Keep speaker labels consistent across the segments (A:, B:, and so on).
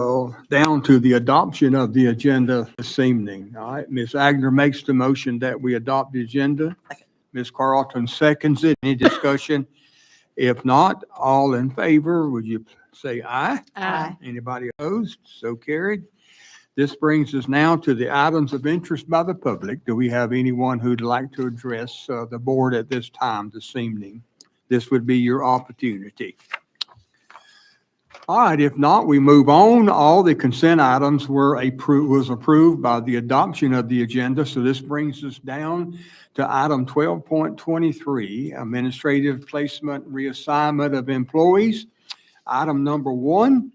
A: Down to the adoption of the agenda this evening. All right, Ms. Agner makes the motion that we adopt the agenda. Ms. Carlton seconds it. Any discussion? If not, all in favor, would you say aye?
B: Aye.
A: Anybody opposed? So carried. This brings us now to the items of interest by the public. Do we have anyone who'd like to address the board at this time this evening? This would be your opportunity. All right, if not, we move on. All the consent items was approved by the adoption of the agenda. So this brings us down to item 12.23, administrative placement reassignment of employees. Item number 1,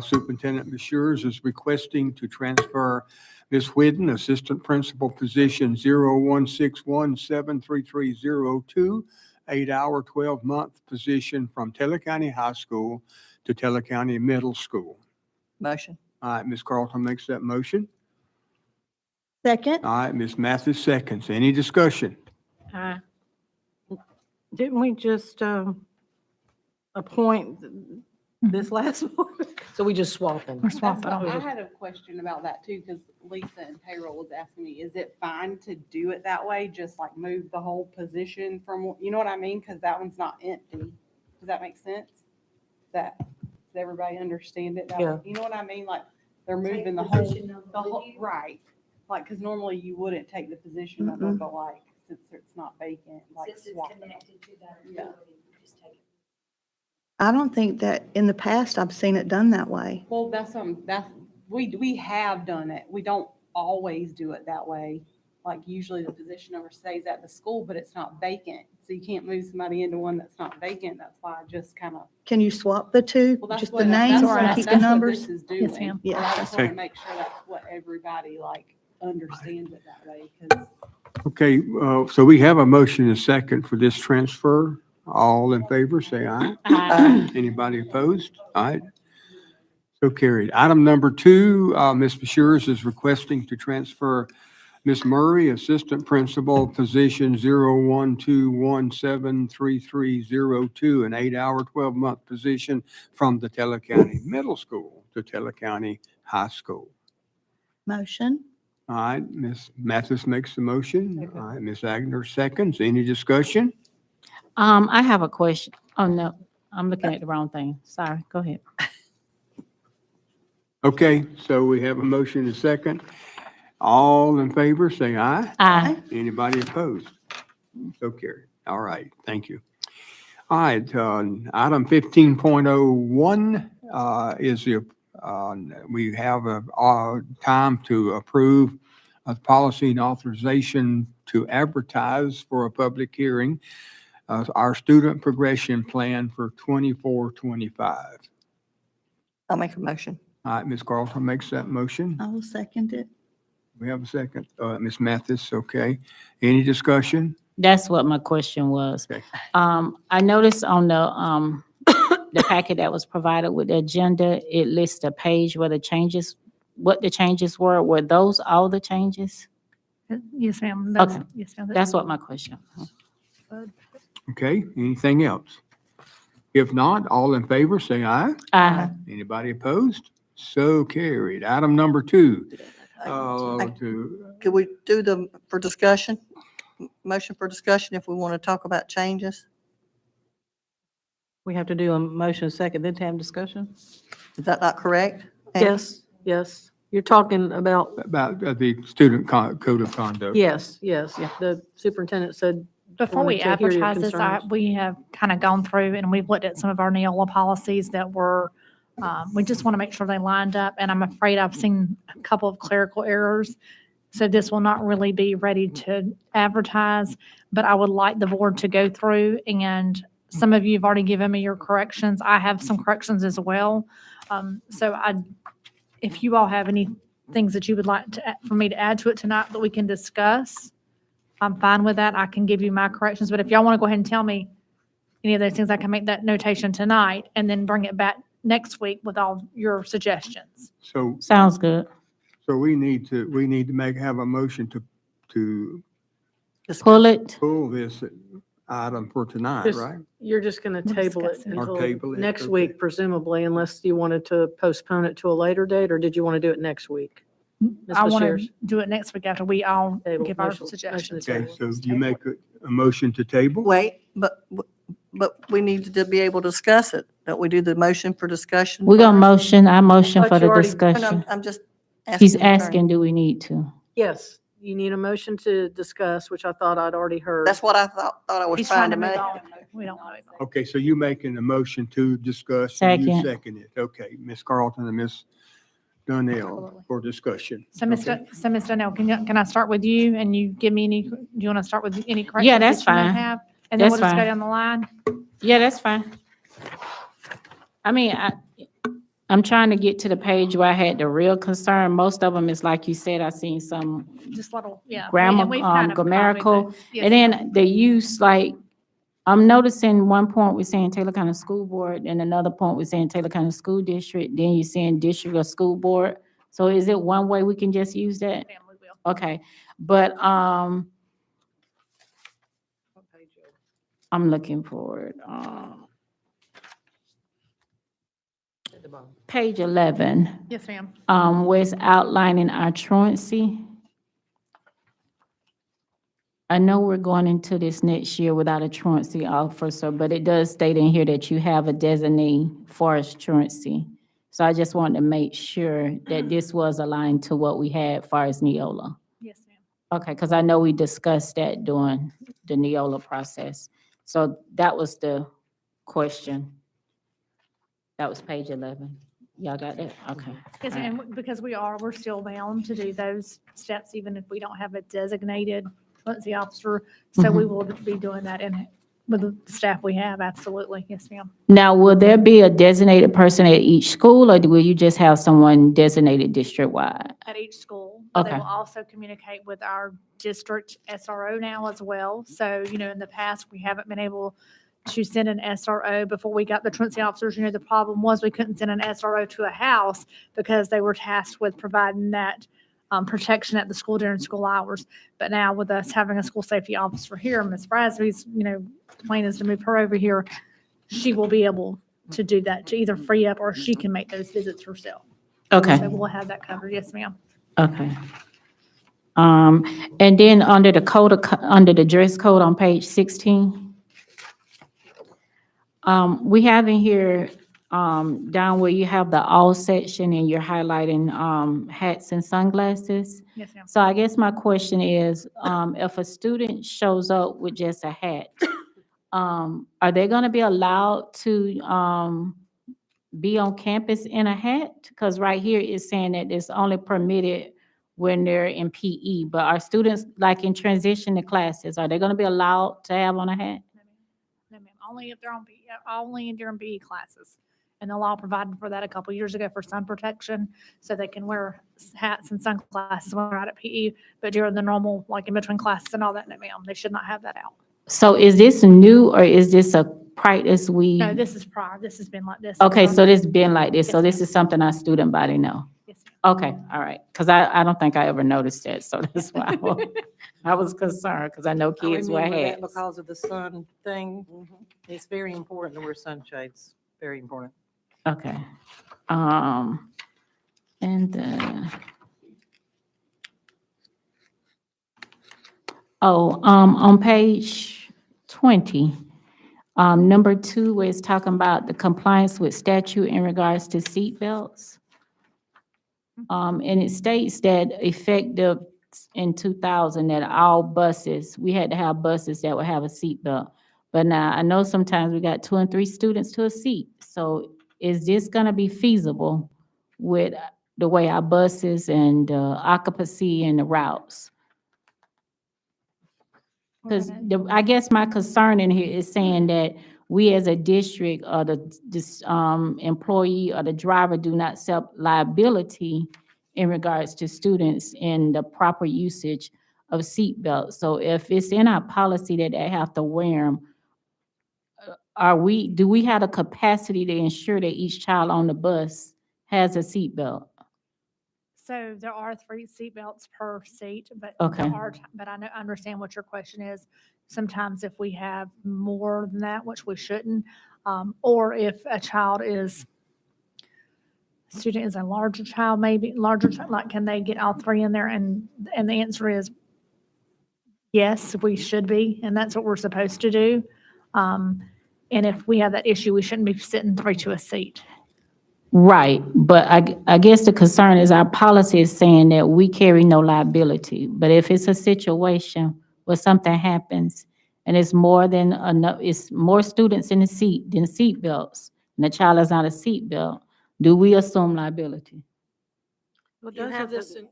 A: Superintendent Meshures is requesting to transfer Ms. Whidden, Assistant Principal Position 0161733302, 8-hour, 12-month position from Taylor County High School to Taylor County Middle School.
B: Motion.
A: All right, Ms. Carlton makes that motion.
C: Second.
A: All right, Ms. Mathis seconds. Any discussion?
D: Didn't we just appoint this last one? So we just swap them?
C: We're swapping.
E: I had a question about that too, because Lisa and payroll was asking me, is it fine to do it that way? Just like move the whole position from, you know what I mean? Because that one's not empty. Does that make sense? Does everybody understand it?
D: Yeah.
E: You know what I mean? Like they're moving the whole, right. Like, because normally you wouldn't take the position of it, but like, since it's not vacant, like
F: Since it's
E: swap it.
F: connected to that
E: Yeah.
F: ability, you just take it.
C: I don't think that in the past I've seen it done that way.
E: Well, we have done it. We don't always do it that way. Like usually the position number stays at the school, but it's not vacant. So you can't move somebody into one that's not vacant. That's why I just kind of,
C: Can you swap the two?
E: well, that's
C: Just
E: what,
C: the names
E: that's
C: and
E: what
C: keep the
E: this
C: numbers?
E: is doing.
C: Yes, ma'am.
E: But I just want
A: Okay.
E: to make sure that's what everybody like understands it that way. Because
A: Okay, so we have a motion and a second for this transfer. All in favor, say aye. Anybody opposed? All right. So carried. Item number 2, Ms. Meshures is requesting to transfer Ms. Murray, Assistant Principal, Position 0121733302, an 8-hour, 12-month position from the Taylor County Middle School to Taylor County High School.
C: Motion.
A: All right, Ms. Mathis makes the motion. All right, Ms. Agner seconds. Any discussion?
B: I have a question. Oh, no, I'm looking at the wrong thing. Sorry, go ahead.
A: Okay, so we have a motion and a second. All in favor, say aye.
B: Aye.
A: Anybody opposed? So carried. All right, thank you. All right, item 15.01 is we have a time to approve a policy and authorization to advertise for a public hearing our student progression plan for 24-25.
B: I'll make a motion.
A: All right, Ms. Carlton makes that motion.
C: I will second it.
A: We have a second. Ms. Mathis, okay. Any discussion?
B: That's what my question was.
A: Okay.
B: I noticed on the packet that was provided with the agenda, it lists a page where what the changes were. Were those all the changes?
G: Yes, ma'am.
B: Okay.
G: Yes, ma'am.
B: That's what my question.
A: Okay, anything else? If not, all in favor, say aye.
B: Aye.
A: Anybody opposed? So carried. Item number 2.
H: Could we do for discussion, motion for discussion if we want to talk about changes?
D: We have to do a motion second, then to have discussion?
H: Is that not correct? And-
D: Yes, yes. You're talking about,
A: the student code of conduct.
D: yes. The superintendent said.
G: Before we
D: wanted to hear your
G: advertise this,
D: concerns.
G: we have kind of gone through and we've looked at some of our Neola policies that were, we just want to make sure they lined up. And I'm afraid I've seen a couple of clerical errors. So this will not really be ready to advertise, but I would like the board to go through, and some of you have already given me your corrections. I have some corrections as well. If you all have any things that you would like for me to add to it tonight that we can discuss, I'm fine with that. I can give you my corrections, but if y'all want to go ahead and tell me any of those things, I can make that notation tonight and then bring it back next week with all your suggestions.
A: So
B: Sounds good.
A: we need to have a motion to
B: Pull it.
A: pull this item for tonight,
D: Just-
A: right?
D: You're just going to
G: We'll
D: table it
G: discuss it.
A: Or
D: until
A: table it,
D: next
A: okay.
D: week presumably, unless you wanted to postpone it to a later date, or did you want to do it next week? Ms.
G: I want
D: Bashir?
G: to do it next week after we all
D: Table,
G: give our
D: motion- motion to
G: suggestions.
A: Okay,
D: table.
A: so you make a motion to table?
H: Wait, but we need to be able to discuss it. Don't we do the motion for discussion?
B: We're gonna
H: first?
B: I motion
D: thought
B: for
D: you
B: the
D: already-
H: And
B: discussion.
H: I'm just asking.
B: She's
H: the attorney.
B: asking, do we need to?
D: Yes, you need a motion to discuss, which I thought I'd already heard.
H: That's what I thought I was
G: He's
H: trying to
G: move
H: make.
G: on. We don't know.
A: Okay, so you making a motion to discuss and you
B: Second.
A: second it. Okay, Ms. Carlton and Ms. Donnell for discussion.
G: So,
A: Okay.
G: Ms. Donnell, can I start with you and you give me any, do you want to start with any corrections?
B: Yeah, that's
G: that you may
B: fine.
G: have? And then
B: That's
G: we'll just go
B: fine.
G: down the line?
B: Yeah, that's fine. I mean, I'm trying to get to the page where I had the real concern. Most of them is like you said, I seen some,
G: Just little, yeah.
B: Grammar,
G: And we've kind of copied
B: grammatical,
G: those. Yes,
B: and
G: ma'am.
B: then the use, like, I'm noticing one point we're saying Taylor County School Board, and another point we're saying Taylor County School District, then you're saying District or School Board. So is it one way we can just use that?
G: Ma'am, we will.
B: Okay, but, I'm looking for it.
D: At the bottom.
B: Page 11,
G: Yes, ma'am.
B: where it's outlining our truancy. I know we're going into this next year without a truancy officer, but it does state in here that you have a designee for as truancy. So I just wanted to make sure that this was aligned to what we had far as Neola.
G: Yes, ma'am.
B: Okay, because I know we discussed that during the Neola process. So that was the question. That was page 11. Y'all got that? Okay.
G: Yes,
B: All right.
G: and because we're still bound to do those steps, even if we don't have a designated truancy officer. So we will be doing that with the staff we have, absolutely. Yes, ma'am.
B: Now, will there be a designated person at each school, or will you just have someone designated district-wide?
G: At each school. But they
B: Okay.
G: will also communicate with our district SRO now as well. So, in the past, we haven't been able to send an SRO before we got the truancy officers. The problem was we couldn't send an SRO to a house because they were tasked with providing that protection at the school during school hours. But now with us having a school safety officer here, Ms. Brasby's, plan is to move her over here. She will be able to do that, to either free up or she can make those visits herself.
B: Okay,
G: So we'll have that covered. Yes, ma'am.
B: okay. And then under the code, under the dress code on page 16, we have in here, down where you have the all section and you're highlighting, hats and sunglasses.
G: Yes, ma'am.
B: So I guess my question is, if a student shows up with just a hat, are they gonna be allowed to, be on campus in a hat? Because right here it's saying that it's only permitted when they're in PE, but are students like in transition to classes, are they gonna be allowed to have on a hat?
G: No, ma'am. Only if they're on, only during PE classes. And the law provided for that a couple years ago for sun protection, so they can wear hats and sunglasses when they're out at PE. But during the normal, like in between classes and all that, no, ma'am, they should not have that out.
B: So is this new or is this a practice we?
G: No, this is prior. This has been like this.
B: Okay, so this been like this, so
G: Yes,
B: this
G: ma'am.
B: is something our student body know?
G: Yes, ma'am.
B: Okay, all right, because I don't think I ever noticed that, so that's why I was concerned, because I know
F: I
B: kids wear
F: remember that
B: hats.
F: because of the sun thing. It's very important to wear sunshades, very important.
B: Okay. And, on page 20, number 2, where it's talking about the compliance with statute in regards to seatbelts. And it states that effective in 2000, that all buses, we had to have buses that would have a seatbelt. But now, I know sometimes we got 2 and 3 students to a seat. So is this gonna be feasible with the way our buses and occupancy and the routes? Because I guess my concern in here is saying that we as a district or this employee or the driver do not accept liability in regards to students in the proper usage of seatbelts. So if it's in our policy that they have to wear them, do we have the capacity to ensure that each child on the bus has a seatbelt?
G: So there are 3 seatbelts per seat, but
B: Okay.
G: there are, but I know, I understand what your question is. Sometimes if we have more than that, which we shouldn't, or if a student is a larger child, maybe like, can they get all 3 in there? And the answer is yes, we should be, and that's what we're supposed to do. And if we have that issue, we shouldn't be sitting 3 to a seat.
B: Right, but I guess the concern is our policy is saying that we carry no liability. But if it's a situation where something happens and it's more than enough, it's more students in the seat than seat belts, and the child is not a seat belt, do we assume liability?
F: Well,
D: You
F: doesn't
D: have
F: the-
D: this in,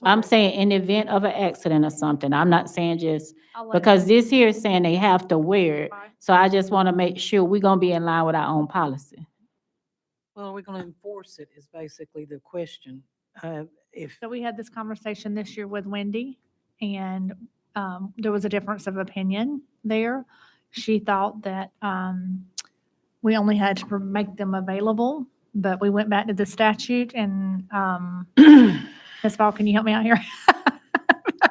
B: I'm saying in the event of an accident or something, I'm not saying just,
G: I'll let
B: because
G: them-
B: this here is saying they have to wear it.
G: Right.
B: So I just want to make sure we're gonna be in line with our own policy.
F: Well, are we going to enforce it is basically the question. If,
G: So we had this conversation this year with Wendy, and there was a difference of opinion there. She thought that we only had to make them available, but we went back to the statute and Ms. Ball, can you help me out here?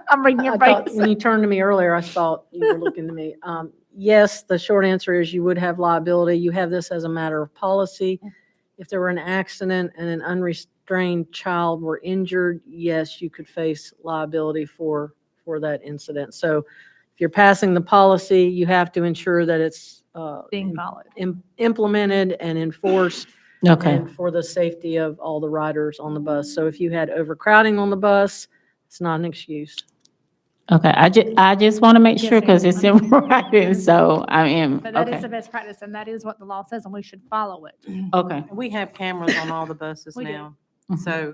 G: I'm reading your
D: I thought,
G: face.
D: when you turned to me earlier, I thought you were looking to me. Yes, the short answer is you would have liability. You have this as a matter of policy. If there were an accident and an unrestrained child were injured, yes, you could face liability for that incident. So if you're passing the policy, you have to ensure that it's
G: Being followed.
D: implemented and enforced
B: Okay,
D: and for the safety of all the riders on the bus. So if you had overcrowding on the bus, it's not an excuse.
B: okay, I just want to make
G: Yes,
B: sure, because
G: ma'am.
B: it's in writing, so I am,
G: But that is the
B: okay,
G: best practice, and that is what the law says, and we should follow it.
B: okay.
F: we have cameras on all the buses
G: We do.
F: now.
B: Mhm.
F: So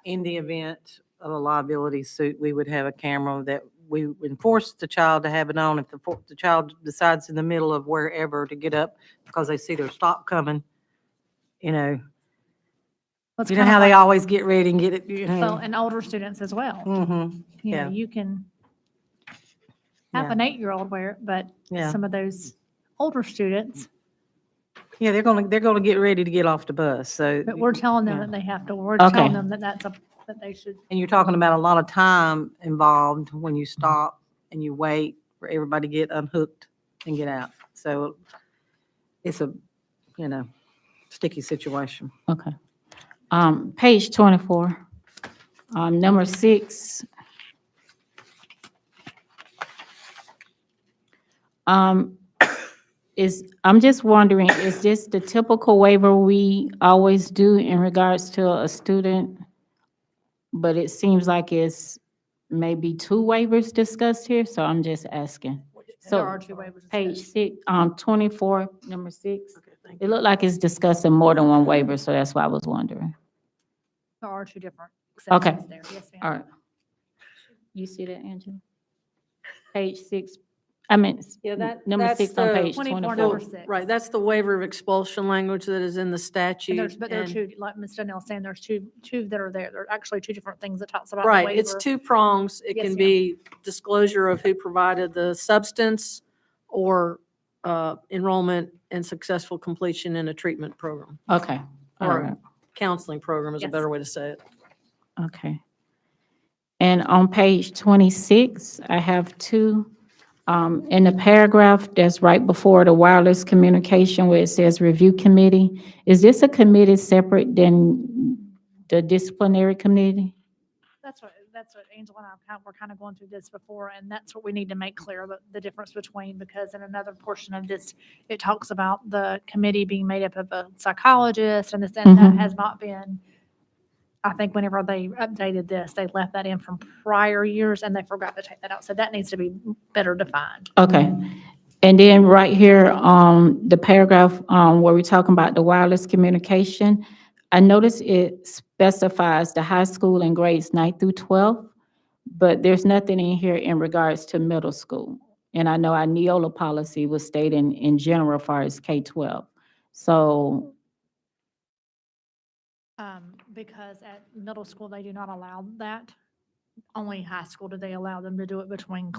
F: in the event of a liability suit, we would have a camera that we would enforce the child to have it on. If the child decides in the middle of wherever to get up because they see their stop coming, you know
G: It's
F: you know
G: kinda
F: how they
G: like-
F: always get ready and get it, you
G: Well,
F: know.
G: and older students as well.
F: Mm-hmm,
G: You know,
F: yeah.
G: you can have
F: Yeah.
G: an 8-year-old wear it, but
F: Yeah.
G: some of those older students,
F: Yeah, they're gonna get ready to get off the bus, so.
G: but we're telling them
F: Yeah.
G: that they have to, we're
B: Okay.
G: telling them that that they should.
F: And you're talking about a lot of time involved when you stop and you wait for everybody to get unhooked and get out. So it's a, sticky situation.
B: Okay. Page 24, number 6. I'm just wondering, is this the typical waiver we always do in regards to a student? But it seems like it's maybe 2 waivers discussed here, so I'm just asking.
G: There
B: So
G: are 2 waivers.
B: page 6, 24, number 6.
D: Okay, thank
B: It looked like it's discussing more than one waiver, so that's why I was wondering.
G: There are 2 different
B: Okay.
G: sections there. Yes, ma'am.
B: All right. You see that, Angela? Page 6, I mean,
D: Yeah,
B: number
D: that's
B: 6 on
D: the-
B: page
G: 24,
B: 24.
G: number
D: So,
G: 6.
D: right, that's the waiver of expulsion language that is in the statute.
G: But there are
D: and-
G: 2, like Ms. Danielle saying, there's two that are there. There are actually 2 different things that talks about the
D: Right, it's
G: waiver.
D: 2 prongs. It
G: Yes,
D: can
G: ma'am.
D: be disclosure of who provided the substance or enrollment and successful completion in a treatment program.
B: Okay, all
D: Or
B: right,
D: counseling program is a
G: Yes.
D: better way to say it.
B: okay. And on page 26, I have 2, in the paragraph that's right before the wireless communication where it says review committee. Is this a committee separate than the disciplinary committee?
G: That's what Angela and I were kind of going through this before, and that's what we need to make clear, the difference between, because in another portion of this, it talks about the committee being made up of a psychologist, and this, and that
B: Mhm.
G: has not been, I think whenever they updated this, they left that in from prior years, and they forgot to take that out, so that needs to be better defined.
B: Okay. And then right here, the paragraph, where we're talking about the wireless communication, I notice it specifies the high school and grades 9 through 12, but there's nothing in here in regards to middle school. And I know our Neola policy was stating in general as far as K-12. So,
G: Because at middle school, they do not allow that. Only high school do they allow them to do it between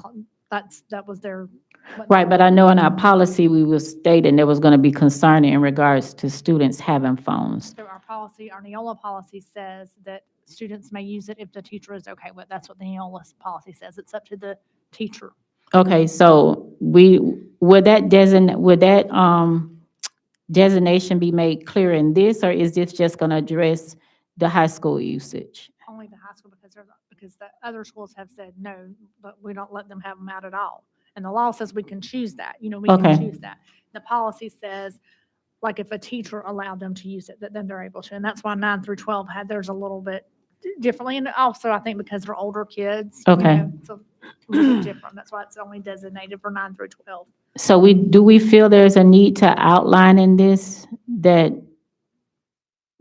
G: that was their. what-
B: Right, but I know in our policy, we were stating there was going to be concern in regards to students having phones.
G: So our policy, our Neola policy says that students may use it if the teacher is okay with it. That's what the Neola policy says. It's up to the teacher.
B: Okay, so would that designation be made clear in this, or is this just going to address the high school usage?
G: Only the high school because the other schools have said no, but we don't let them have them out at all. And the law says we can choose that, we
B: Okay.
G: can choose that. The policy says, like if a teacher allowed them to use it, that then they're able to. And that's why 9 through 12 had theirs a little bit differently. And also I think because they're older kids.
B: Okay.
G: It's a little bit different. That's why it's only designated for 9 through 12.
B: So do we feel there's a need to outline in this that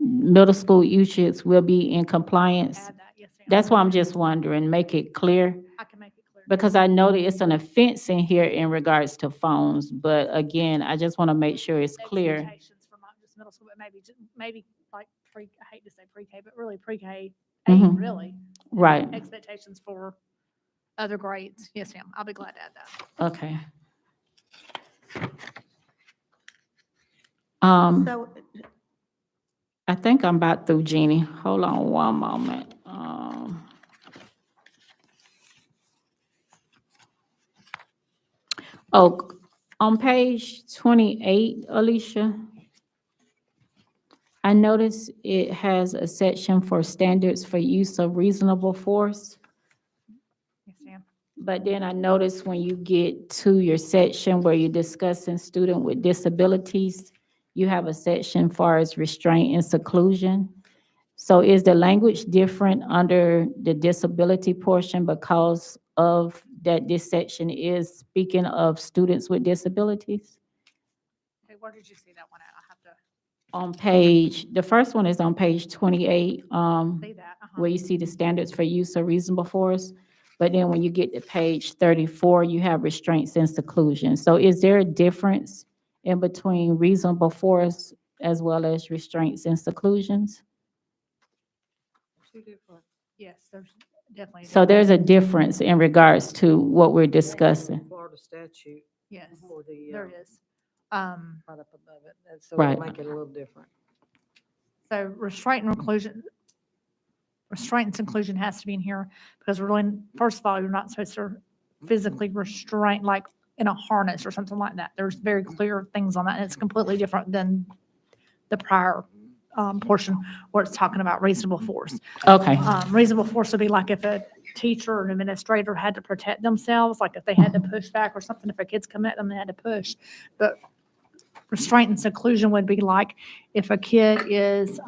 B: middle school usage will be in compliance?
G: Add that, yes, ma'am.
B: That's why I'm just wondering, make it clear.
G: I can make it clear.
B: Because I know that it's an offense in here in regards to phones, but again, I just want to make sure it's clear.
G: Expectations for not just middle school, but maybe like I hate to say pre-K, but really pre-K,
B: Mhm.
G: really.
B: Right,
G: Expectations for other grades. Yes, ma'am. I'll be glad to add that.
B: okay. Um,
C: So,
B: I think I'm about through, Jeannie. Hold on one moment. Oh, on page 28, Alicia, I notice it has a section for standards for use of reasonable force.
G: Yes, ma'am.
B: But then I noticed when you get to your section where you're discussing student with disabilities, you have a section far as restraint and seclusion. So is the language different under the disability portion because of that this section is speaking of students with disabilities?
G: Okay, where did you see that one at? I have to
B: On page, the first one is on page 28,
G: see that.
B: where you see the standards for use of reasonable force. But then when you get to page 34, you have restraints and seclusion. So is there a difference in between reasonable force as well as restraints and seclusions?
G: Yes, there's definitely. a
B: So there's a
G: difference.
B: difference in regards to what we're discussing.
F: Florida statute
G: Yes,
F: for the,
G: there is.
F: right up above it, and so
B: Right.
F: it'll make it a little different.
G: So restraint and seclusion has to be in here because we're really, first of all, you're not supposed to physically restrain, like in a harness or something like that. There's very clear things on that, and it's completely different than the prior portion where it's talking about reasonable force.
B: Okay,
G: Reasonable force would be like if a teacher or an administrator had to protect themselves, like if they had to push back or something, if a kid's coming at them, they had to push. But restraint and seclusion would be like if a kid is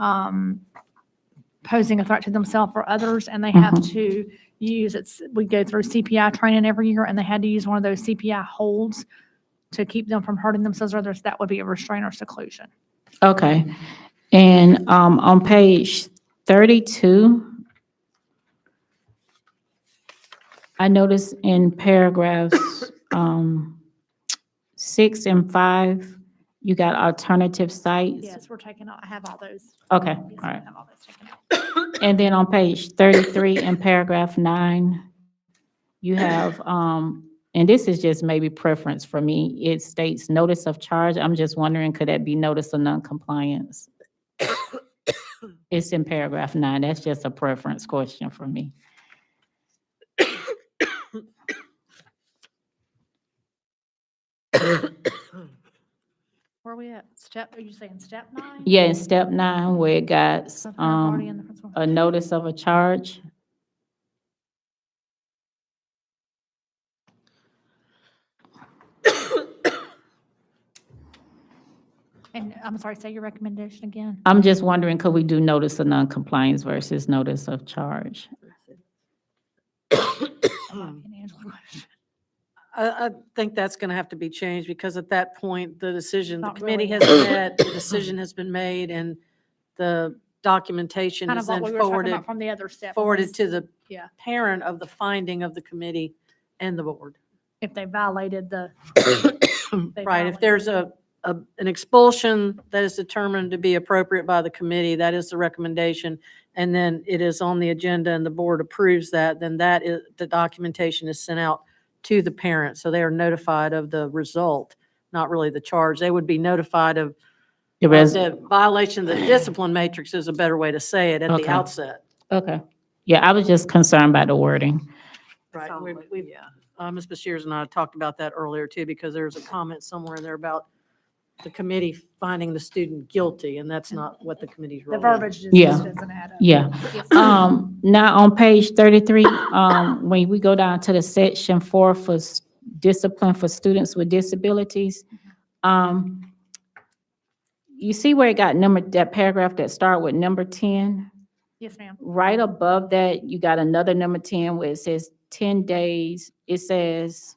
G: posing a threat to themselves or others and they have to use, we go through CPI training every year and they had to use one of those CPI holds to keep them from hurting themselves or others, that would be a restraint or seclusion.
B: okay. And on page 32, I noticed in paragraphs 6 and 5, you got alternative sites.
G: Yes, we're taking out, I have all those.
B: Okay,
G: Yes,
B: all
G: I
B: right.
G: have all those taken out.
B: And then on page 33 in paragraph 9, you have, and this is just maybe preference for me, it states notice of charge. I'm just wondering, could that be notice of noncompliance? It's in paragraph 9. That's just a preference question for me.
G: Where are we at? Are you saying step 9?
B: Yeah, in step 9, where it got
G: The third party and the principal.
B: a notice of a charge.
G: And I'm sorry, say your recommendation again.
B: I'm just wondering, could we do notice of noncompliance versus notice of charge?
G: I'm asking Angela a question.
D: I think that's going to have to be changed because at that point, the decision, the
G: Not
D: committee
G: really.
D: has met, the decision has been made, and the documentation
G: Kind
D: is
G: of what
D: then
G: we were talking
D: forwarded,
G: about from the other step.
D: forwarded
G: was
D: to the
G: Yeah.
D: parent of the finding of the committee and the board.
G: If they violated the. they
D: Right, if
G: violated
D: there's an expulsion that is determined to be appropriate by the committee, that is the recommendation, and then it is on the agenda and the board approves that, then that is, the documentation is sent out to the parent, so they are notified of the result, not really the charge. They would be notified of the violation of the discipline matrix is a better way to say it at the
B: Okay.
D: outset.
B: Okay. Yeah, I was just concerned about the wording.
D: Right.
F: Sounds
D: We've,
F: like-
D: we've,
F: yeah.
D: Ms. Bashirs and I talked about that earlier too, because there's a comment somewhere in there about the committee finding the student guilty, and that's not what the committee's
G: The
D: role is.
G: verbiage just
B: Yeah.
G: doesn't add up.
B: Yeah.
G: Yes.
B: Now on page 33, when we go down to the section 4 for discipline for students with disabilities, you see where it got that paragraph that start with number 10?
G: Yes, ma'am.
B: Right above that, you got another number 10 where it says 10 days. It says,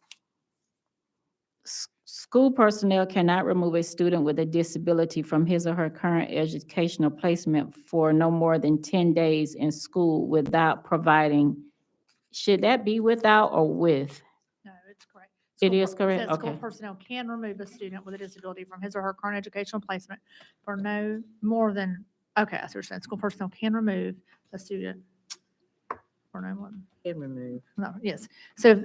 B: school personnel cannot remove a student with a disability from his or her current educational placement for no more than 10 days in school without providing, should that be without or with?
G: No, it's correct.
B: It
G: School
B: is correct?
G: says School
B: Okay.
G: personnel can remove a student with a disability from his or her current educational placement for no more than, okay, I see what you're saying. School personnel can remove a student for no more,
F: Can remove.
G: no, yes. So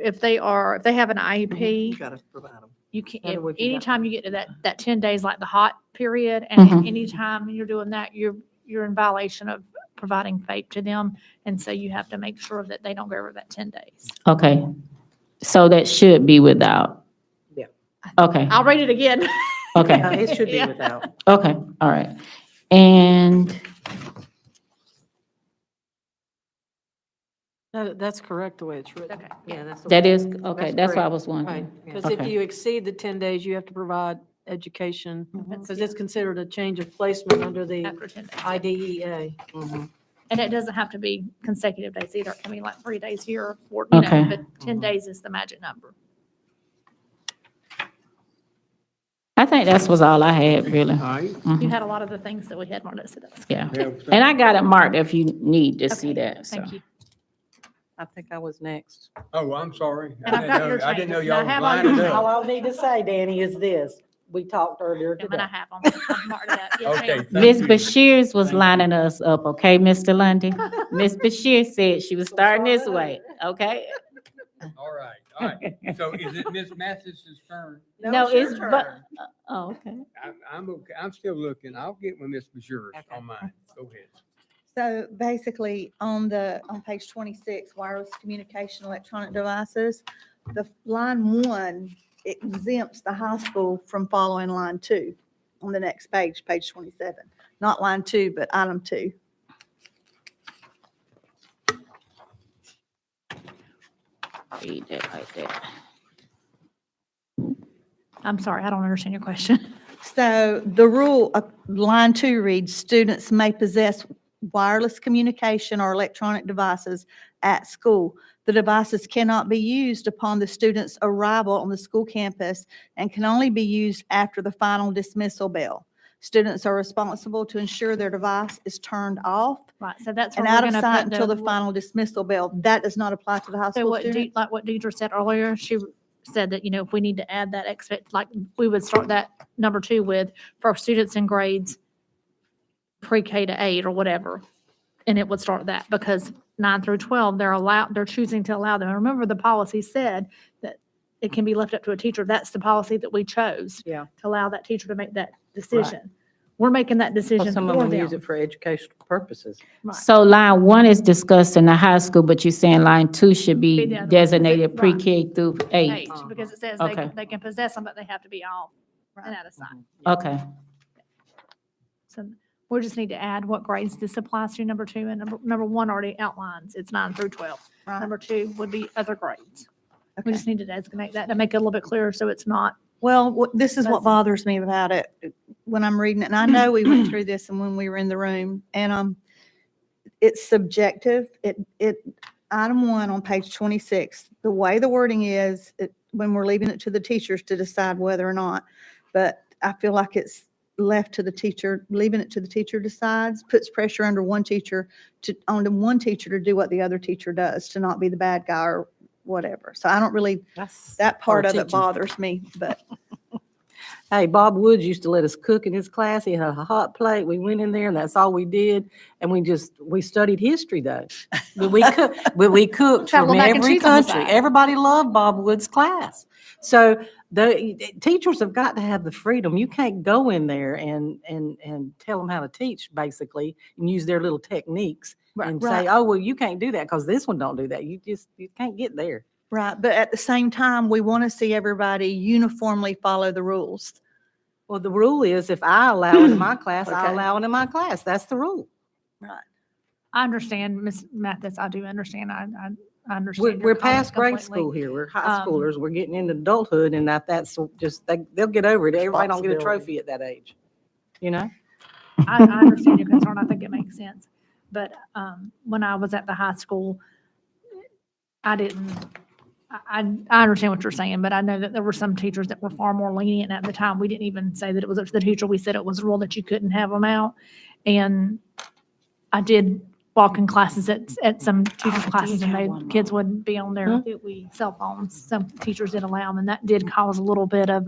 G: if they have an
F: You
G: IEP,
F: gotta provide them.
G: you can,
F: How do we do that?
G: anytime you get to that 10 days, like the hot period, and
B: Mhm.
G: anytime you're doing that, you're in violation of providing FAPE to them. And so you have to make sure that they don't go over that 10 days.
B: Okay. So that should be without?
F: Yeah.
B: Okay,
G: I'll read it again.
B: okay.
F: It should be
G: Yeah.
F: without.
B: Okay, all right. And,
D: That's correct the way it's written.
G: Okay.
F: Yeah, that's. the
B: that
F: way-
B: is, okay, that's what I was
D: Right,
B: wondering.
D: because if
B: Okay.
D: you exceed the 10 days, you have to provide education,
G: That's-
D: because it's considered a change of placement under the
G: After 10 days.
D: IDEA.
F: Mhm.
G: And it doesn't have to be consecutive days either. It can be like 3 days here, or, you know,
B: Okay.
G: but 10
F: Mhm.
G: days is the magic number.
B: I think that's was all I had, really.
A: All right.
G: You
B: Mhm.
G: had a lot of the things that we had marked, so that's.
B: Yeah,
A: We have-
B: and I got it marked if you need to see
G: Okay,
B: that, so.
G: Thank you.
F: I think I was next.
A: Oh, I'm sorry.
G: And I've got your
A: I didn't know
G: changes, and I
A: y'all was
G: have all
A: lining
G: your
A: up.
F: All I need to say, Danny, is this. We talked earlier
G: And
F: today.
G: I have them. I've marked it up. Yes,
A: Okay.
G: ma'am.
A: thank
B: Ms.
A: you.
B: Bashirs was
A: Thank you.
B: lining us up, okay, Mr. Lundy? Ms. Bashir said she was starting this way, okay?
A: All right, all right. So is it Ms. Mathis's turn?
B: No,
F: your
B: it's, but,
F: turn.
B: oh, okay.
A: I'm okay. I'm still looking. I'll get with Ms. Bashir
F: Okay.
A: on mine. Go ahead.
C: So basically, on page 26, wireless communication, electronic devices, the line 1 exempts the high school from following line 2 on the next page, page 27. Not line 2, but item 2.
B: Read that like that.
G: I'm sorry, I don't understand your question.
C: So the rule, line 2 reads, students may possess wireless communication or electronic devices at school. The devices cannot be used upon the student's arrival on the school campus and can only be used after the final dismissal bell. Students are responsible to ensure their device is turned off
G: Right, so that's where
C: and
G: we're
C: out of
G: gonna
C: sight
G: put
C: until the final dismissal bell. That does not apply to the high
G: So
C: school
G: what,
C: students?
G: like what Deidre said earlier, she said that, you know, if we need to add that like, we would start that number 2 with, for students in grades pre-K to 8 or whatever. And it would start that, because 9 through 12, they're choosing to allow them. Remember, the policy said that it can be left up to a teacher. That's the policy that we chose.
F: Yeah.
G: To allow that teacher to make that decision. We're making that
F: Well,
G: decision
F: some of
G: for
F: them use
G: them.
F: it for educational purposes.
G: Right.
B: So line 1 is discussed in the high school, but you're saying line 2 should
G: Be
B: be
G: the other one.
B: designated
G: Right.
B: pre-K through 8?
G: 8, because it says
B: Okay.
G: they can possess them, but they have to be off and out of sight.
B: Okay,
G: So we just need to add what grades this applies to, number 2, and number 1 already outlines, it's 9 through 12.
C: Right.
G: Number 2 would be other grades. We
C: Okay.
G: just need to designate that to make it a little bit clearer, so it's not,
C: Well, this is what
G: Fuzzy.
C: bothers me about it when I'm reading it. And I know we went through this and when we were in the room and, it's subjective. Item 1 on page 26, the way the wording is, when we're leaving it to the teachers to decide whether or not, but I feel like it's left to the teacher, leaving it to the teacher decides, puts pressure onto one teacher to do what the other teacher does, to not be the bad guy or whatever. So I don't really,
F: That's
C: that part of it
F: teaching.
C: bothers me, but
F: Hey, Bob Woods used to let us cook in his class. He had a hot plate. We went in there and that's all we did. And we studied history though. But we cooked
G: Have a
F: from
G: little mac and
F: every
G: cheese on the
F: country.
G: side.
F: Everybody loved Bob Woods' class. So the teachers have got to have the freedom. You can't go in there and tell them how to teach basically and use their little techniques and say,
C: Right.
F: oh, well, you can't do that because this one don't do that. You can't get there.
C: Right, but at the same time, we want to see everybody uniformly follow the rules.
F: Well, the rule is if I allow it in my class, I
C: Okay.
F: allow it in my class. That's the rule.
C: Right.
G: I understand, Ms. Mathis, I do understand. I understand.
F: We're
G: your comments
F: past grade
G: completely.
F: school here. We're high
G: Um,
F: schoolers. We're getting into adulthood and that's just, they'll get over it. Everybody don't get a
D: Responsibility.
F: trophy at that age. You know?
G: I understand your concern. I think it makes sense. But when I was at the high school, I understand what you're saying, but I know that there were some teachers that were far more lenient. At the time, we didn't even say that it was up to the teacher. We said it was a rule that you couldn't have them out. And I did walk in classes at some teachers' classes and kids would be on their cell phones. Some teachers did allow them, and that did cause a little bit of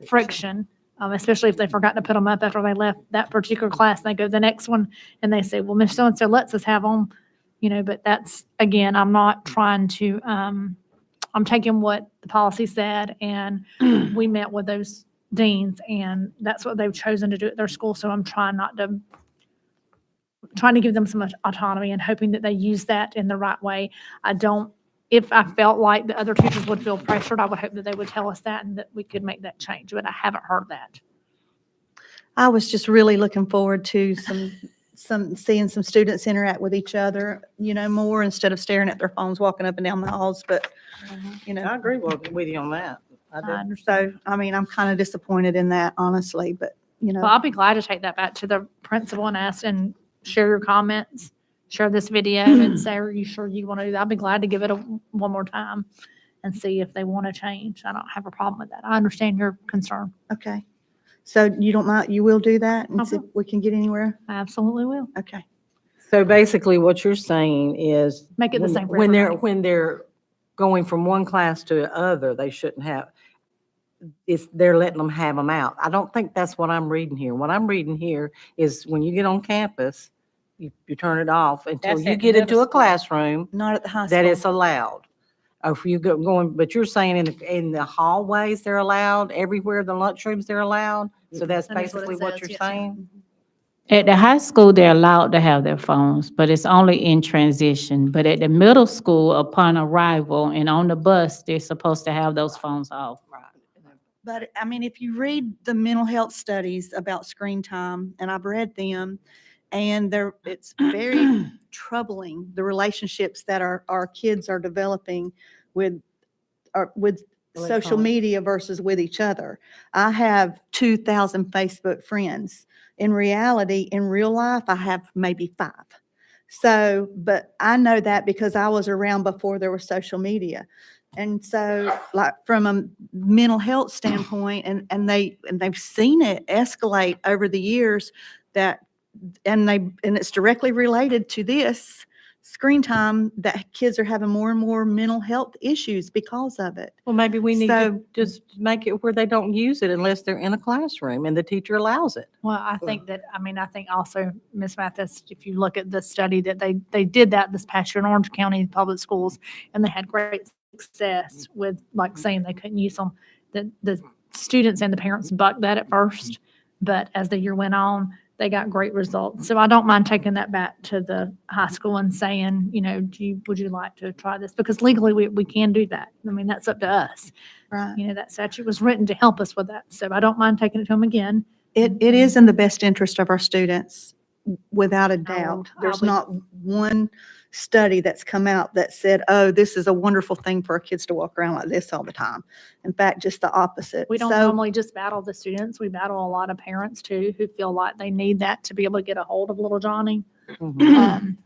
G: friction. Especially if they forgot to put them up after they left that particular class. They go to the next one and they say, well, Miss So-and-so lets us have them, but that's, again, I'm not trying to, I'm taking what the policy said and we met with those deans and that's what they've chosen to do at their school. So I'm trying to give them some autonomy and hoping that they use that in the right way. If I felt like the other teachers would feel pressured, I would hope that they would tell us that and that we could make that change, but I haven't heard that.
C: I was just really looking forward to seeing some students interact with each other, more instead of staring at their phones, walking up and down the halls, but,
F: I agree with you on that. I do.
G: I understand.
C: so, I'm kind of disappointed in that, honestly, but,
G: Well, I'll be glad to take that back to the principal and ask and share your comments, share this video and say, are you sure you want to do that? I'll be glad to give it one more time and see if they want to change. I don't have a problem with that. I understand your concern.
C: okay. So you don't mind, you will do that and
G: I
C: see if
G: will.
C: we can get anywhere?
G: I absolutely will.
C: Okay.
F: So basically what you're saying is.
G: Make it the same for
F: When
G: everybody.
F: when they're going from one class to the other, they shouldn't have, they're letting them have them out. I don't think that's what I'm reading here. What I'm reading here is when you get on campus, you turn it off until
E: That's
F: you
E: at
F: get into
E: middle
F: a
E: school.
F: classroom
C: Not at the high school.
F: that it's allowed. If you going, but you're saying in the hallways they're allowed, everywhere, the lunchrooms they're allowed? So that's
G: That is what it
F: basically what
G: says,
F: you're
G: yes, ma'am.
F: saying?
B: At the high school, they're allowed to have their phones, but it's only in transition. But at the middle school, upon arrival and on the bus, they're supposed to have those phones off.
F: Right.
C: But if you read the mental health studies about screen time, and I've read them, and it's very troubling, the relationships that our kids are developing with social
F: Electronic.
C: media versus with each other. I have 2,000 Facebook friends. In reality, in real life, I have maybe 5. So, but I know that because I was around before there was social media. And so, like, from a mental health standpoint, and they've seen it escalate over the years, and it's directly related to this screen time, that kids are having more and more mental health issues because of it.
F: Well, maybe we need to
C: So-
F: just make it where they don't use it unless they're in a classroom and the teacher allows it.
G: Well, I think I think also, Ms. Mathis, if you look at the study that they did that this past year in Orange County Public Schools, and they had great success with, like, saying they couldn't use them. The students and the parents bucked that at first, but as the year went on, they got great results. So I don't mind taking that back to the high school and saying, would you like to try this? Because legally we can do that. I mean, that's up to us.
C: Right.
G: That statute was written to help us with that. So I don't mind taking it to them again.
C: It is in the best interest of our students, without a doubt.
G: would-
C: There's not one study that's come out that said, oh, this is a wonderful thing for our kids to walk around like this all the time. In fact, just the opposite.
G: We don't
C: So-
G: normally just battle the students. We battle a lot of parents too, who feel like they need that to be able to get a hold of little Johnny. Um,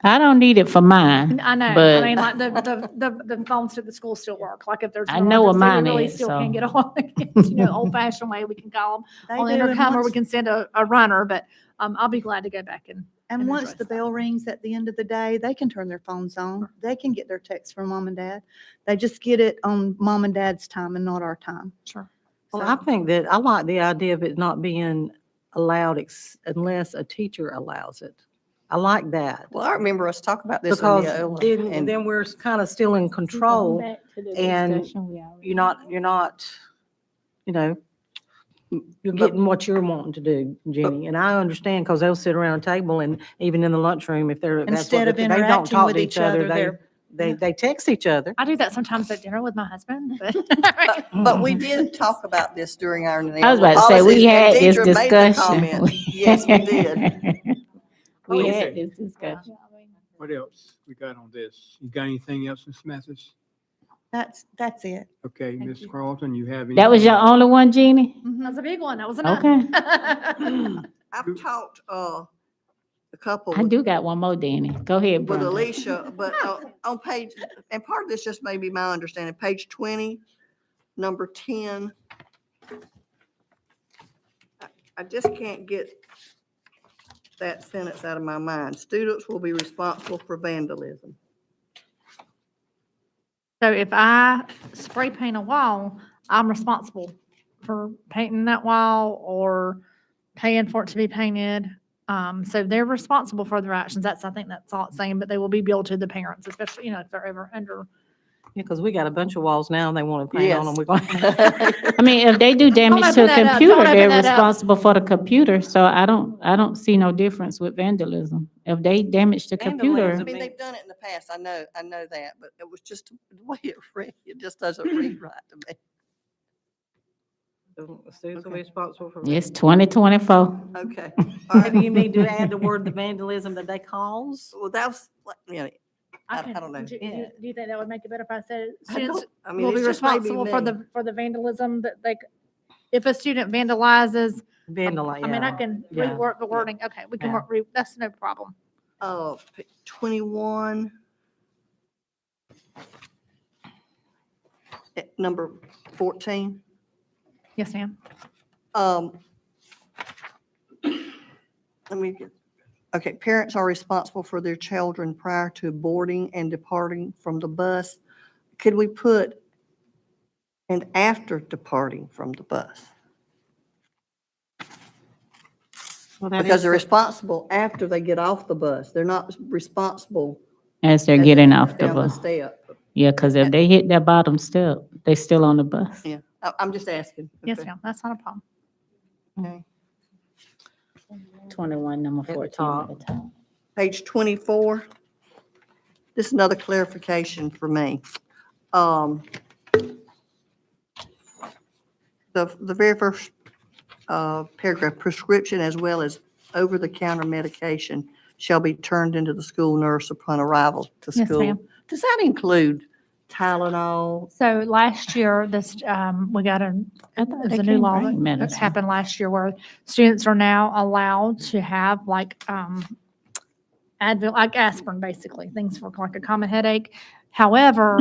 B: I don't need it for mine.
G: I know,
B: But-
G: I mean, like the phones to the school still work. Like if there's.
B: I
G: an
B: know what
G: emergency, we
B: mine
G: really
B: is,
G: still
B: so.
G: can't get a hold of kids, old fashioned way. We can call them
C: They
G: on the
C: do, and
G: intercom or we
C: once-
G: can send a runner, but I'll be glad to go back and
C: And once
G: address
C: the
G: that.
C: bell rings at the end of the day, they can turn their phones on. They can get their texts from mom and dad. They just get it on mom and dad's time and not our time.
G: Sure.
F: Well, I think that, I like the idea of it not being allowed unless a teacher allows it. I like that.
H: Well, I remember us talking about this in
F: Because
H: Neola,
F: then,
H: and
F: then we're kind of still in control.
B: Back to the
F: and
B: discussion we already
F: You're not, you know, you're getting what you're wanting to do, Jenny. And I understand because they'll sit around a table and even in the lunchroom, if they're, that's what
C: Instead of
F: they don't
C: interacting
F: talk
C: with
F: to
C: each other, they're.
F: they text each other.
G: I do that sometimes at dinner with my husband, but.
H: but we did talk about this during our Neola
B: I was about to say,
H: policies,
B: we
H: and
B: had this
H: Deidre made the
B: discussion.
H: comment. Yes, we did.
B: We
A: Oh,
B: had
A: okay.
B: this discussion.
A: What else we got on this? You got anything else, Ms. Mathis?
C: That's it.
A: Okay,
C: Thank
A: Ms.
C: you.
A: Carlton, you have any?
B: That was your only one, Jeannie?
G: That was a big one. That was enough.
B: Okay.
H: I've talked, a couple
B: I
H: with
B: do got one more, Danny. Go ahead,
H: with
B: Brenda.
H: Alicia, but on page, and part of this just may be my understanding, page 20, number 10. I just can't get that sentence out of my mind. Students will be responsible for vandalism.
G: So if I spray paint a wall, I'm responsible for painting that wall or paying for it to be painted. So they're responsible for their actions. I think that's all it's saying, but they will be billed to the parents, especially, if they're ever under.
F: Yeah, because we got a bunch of walls now and they want to paint on them.
H: Yes.
F: We're going.
B: I mean, if they do damage to
G: open
B: a
G: that up.
B: computer,
G: Don't open
B: they're
G: that up.
B: responsible for the computer. So I don't see no difference with vandalism. If they damage the
H: I
B: computer,
F: Vandalism.
H: mean, they've done it in the past. I know that, but it was just the way it read. It just doesn't read right to me.
F: The students will be responsible for.
B: it's 2024.
H: Okay. All right.
F: Maybe you need to add the word the vandalism that they cause.
H: Well, that's, I don't know.
G: Do you think that would make it better if I said
H: I
G: students
H: don't- I mean,
G: will be
H: it's just maybe
G: responsible for
H: me.
G: the vandalism that if a student vandalizes,
F: Vandalize.
G: I mean, I can
F: yeah,
G: rework the wording. Okay, we can
F: yeah.
G: work, that's no problem.
H: 21. Number 14.
G: Yes, ma'am.
H: Let me get, okay, parents are responsible for their children prior to boarding and departing from the bus. Could we put and after departing from the bus?
F: Well, that
H: Because
F: is
H: they're
F: the-
H: responsible after they get off the bus. They're not responsible.
B: As they're
H: as
B: getting
H: they
B: off
H: walk
B: the
H: down
B: bus.
H: step.
B: Yeah, because if they hit that bottom step, they still on the bus.
H: Yeah, I'm just asking.
G: Yes,
H: Okay.
G: ma'am. That's not a problem.
H: Okay.
B: 21, number
F: the
B: 14 at
F: top.
B: the top.
H: Page 24. This is another clarification for me. The very first paragraph, prescription as well as over-the-counter medication shall be turned into the school nurse upon arrival to
G: Yes,
H: school.
G: ma'am.
H: Does that include Tylenol?
G: So last year, we got
B: I thought
G: there's
B: they
G: a new
B: can
G: law
B: bring
G: that
B: medicine.
G: happened last year where students are now allowed to have Advil, like aspirin, basically, things for like a common headache. However,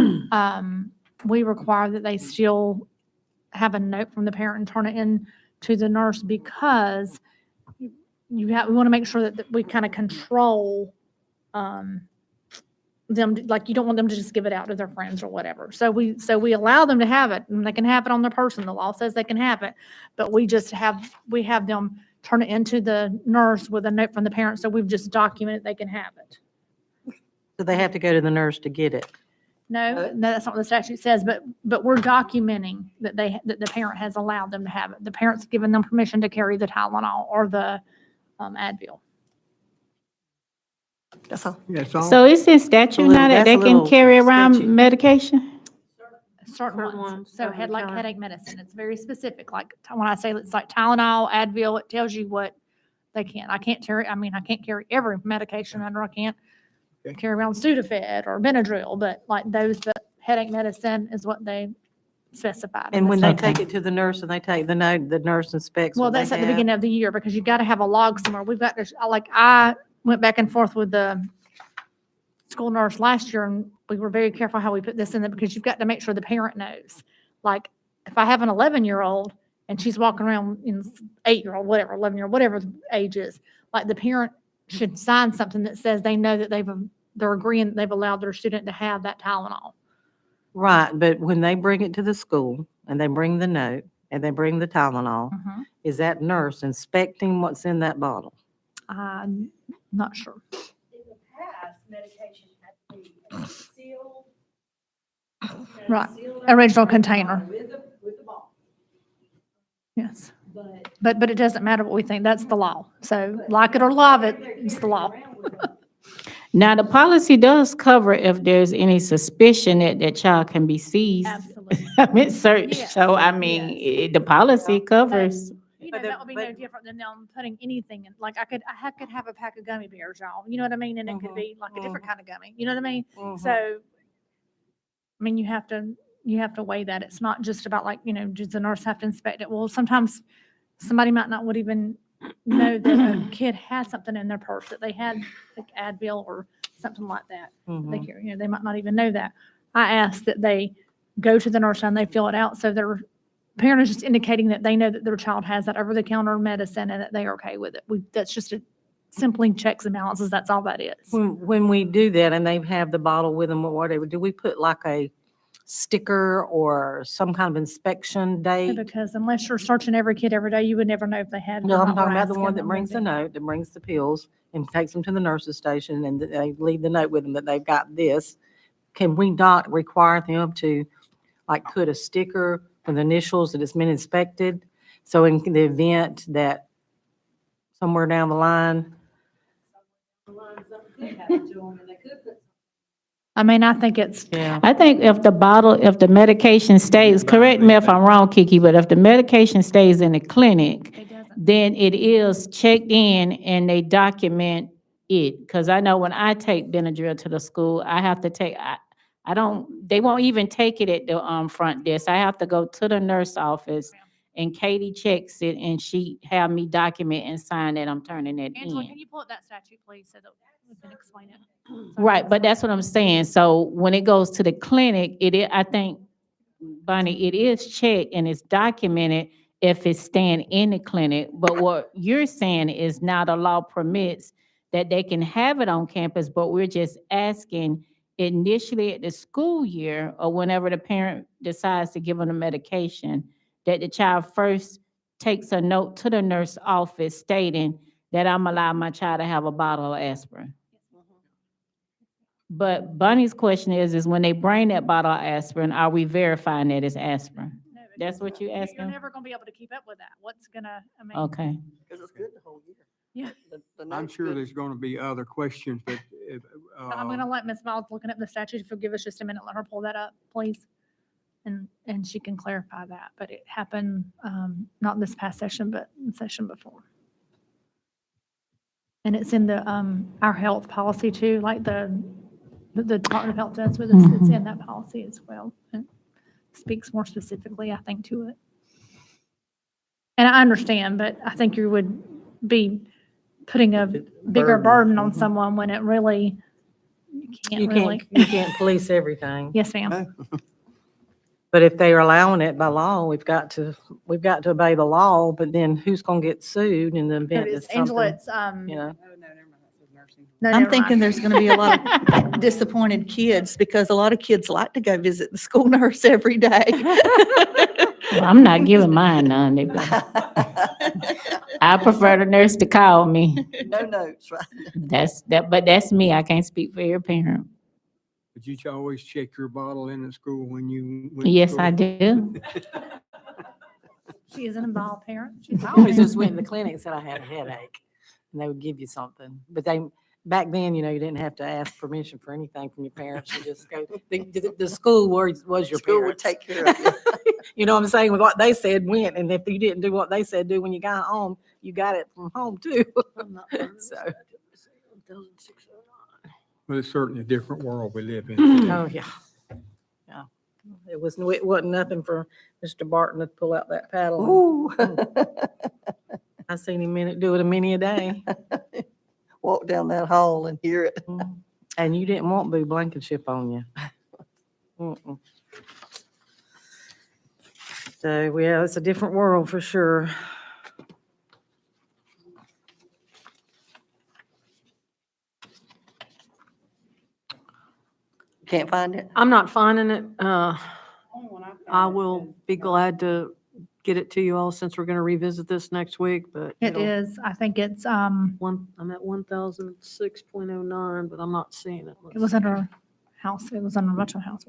G: we require that they still have a note from the parent and turn it in to the nurse because we want to make sure that we kind of control them, like you don't want them to just give it out to their friends or whatever. So we allow them to have it and they can have it on their person. The law says they can have it, but we have them turn it into the nurse with a note from the parent. So we've just documented they can have it.
F: So they have to go to the nurse to get it.
G: No, that's not what the statute says, but we're documenting that that the parent has allowed them to have it. The parent's given them permission to carry the Tylenol or the Advil.
H: That's all.
A: That's all.
B: So it's in statute now that
F: That's
B: they
F: a
B: can
F: little
B: carry around
F: sketchy.
B: medication?
G: Certain
F: Certain
G: ones.
F: ones,
G: So
F: over the counter.
G: headache medicine, it's very specific. Like when I say it's like Tylenol, Advil, it tells you what they can. I can't carry every medication under. I can't
A: Okay.
G: carry around Sudafed or Benadryl, but like that headache medicine is what they specified. in
F: And
G: the
F: when they
B: Okay.
F: take it to the nurse and they take the note, the nurse inspects
G: Well,
F: what they
G: that's at the
F: have.
G: beginning of the year because you've got to have a log somewhere. We've got to, I went back and forth with the school nurse last year and we were very careful how we put this in there because you've got to make sure the parent knows. Like if I have an 11-year-old and she's walking around in 8-year-old, whatever, 11-year-old, whatever the age is, like the parent should sign something that says they know that they're agreeing that they've allowed their student to have that Tylenol.
F: Right, but when they bring it to the school and they bring the note and they bring the Tylenol,
G: Mhm.
F: is that nurse inspecting what's in that bottle?
G: I'm not sure. Right, original container. Yes. But it doesn't matter what we think, that's the law. So like it or love it, it's the law.
B: Now, the policy does cover if there's any suspicion that that child can be seized.
G: Absolutely.
B: I mean, search,
G: Yes,
B: so I mean, the policy covers.
G: You
F: But
G: know,
F: the-
G: that would be no
F: but-
G: different than them putting anything in, like I could have a pack of gummy bears, y'all, you know what I mean? And it could
F: Mhm,
G: be like a different kind of gummy, you know what I mean?
F: Mhm.
G: So, I mean, you have to weigh that. It's not just about like, you know, does the nurse have to inspect it? Well, sometimes somebody might not would even know that a kid had something in their purse, that they had like Advil or something like that. They
F: Mhm.
G: carry, you know, they might not even know that. I ask that they go to the nurse and they fill it out. So their parent is just indicating that they know that their child has that over-the-counter medicine and that they are okay with it. That's just a simply checks and balances. That's all that is.
F: When we do that and they have the bottle with them or whatever, do we put like a sticker or some kind of inspection date?
G: Because unless you're searching every kid every day, you would never know if they had. it or
F: No, I'm
G: not. We're
F: talking about the
G: asking
F: one that
G: them
F: brings the
G: to-
F: note, that brings the pills and takes them to the nurse's station and they leave the note with them that they've got this. Can we not require them to like put a sticker with initials that it's been inspected? So in the event that somewhere down the line,
G: I mean, I think it's,
F: yeah.
B: I think if the medication stays, correct me if I'm wrong, Kiki, but if the medication stays in the clinic,
G: it doesn't.
B: then it is checked in and they document it. Because I know when I take Benadryl to the school, I have to take, I don't, they won't even take it at the front desk. I have to go to the nurse office and Katie checks it and she have me document and sign that I'm turning it
G: Angela,
B: in.
G: can you pull up that statute, please, so that we can explain it?
B: Right, but that's what I'm saying. So when it goes to the clinic, I think, Bonnie, it is checked and it's documented if it's staying in the clinic. But what you're saying is now the law permits that they can have it on campus, but we're just asking initially at the school year or whenever the parent decides to give them the medication, that the child first takes a note to the nurse office stating that I'm allowing my child to have a bottle of aspirin. But Bunny's question is when they bring that bottle of aspirin, are we verifying that it's aspirin?
G: No,
B: That's
G: because
B: what you
G: you're
B: asking?
G: never gonna be able to keep up with that. What's gonna, I mean.
B: Okay.
H: Because it's good the whole year.
G: Yeah.
H: The
A: I'm
H: note's
A: sure
H: good.
A: there's going to be other questions, but
G: So I'm gonna let Ms. Miles looking up the statute. If you'll give us just a minute, let her pull that up, please. And she can clarify that, but it happened, not this past session, but the session before. And it's in the, our health policy too, like the Department of Health does with us. It's in that policy as well. It speaks more specifically, I think, to it. And I understand, but I think you would be putting a bigger burden on someone when it really, you can't really.
F: You can't police everything.
G: Yes, ma'am.
F: But if they are allowing it by law, we've got to obey the law, but then who's gonna get sued in the
G: It
F: event
G: is,
F: that
G: Angela,
F: something,
G: it's,
F: you know?
E: Oh, no, never mind, that says nursing.
G: no,
C: I'm
G: never
C: thinking
G: mind.
C: there's going to be a lot of disappointed kids because a lot of kids like to go visit the school nurse every day.
B: Well, I'm not giving mine none. They be like, I prefer the nurse to call me.
H: No notes, right?
B: But that's me. I can't speak for your parent.
A: But you should always check your bottle in at school when you went to
B: Yes, I
A: school.
B: do.
G: She is an involved parent. She's
F: I always just went in the clinic and said I had a headache, and they would give you something. But back then, you didn't have to ask permission for anything from your parents. You just go, the school was your
H: School would
F: parents.
H: take care of you.
F: You know what I'm saying? With what they said went, and if you didn't do what they said do when you got home, you got it from home too. So,
A: Well, it's certainly a different world we live in.
F: oh, yeah. Yeah. It wasn't nothing for Mr. Barton to pull out that paddle.
H: Ooh.
F: I seen him do it a many a day.
H: Walk down that hall and hear it.
F: And you didn't want Boo Blankenship on you. Mm-mm. So, yeah, it's a different world for sure.
H: Can't find it?
D: I'm not finding it.
E: Only one I
D: I
E: found
D: will
E: says,
D: be glad to get it to you all since we're going to revisit this next week, but.
G: It
D: it'll-
G: is, I think it's,
D: I'm at 1,006.09, but I'm not seeing it.
G: it was under house, it was under a bunch of house.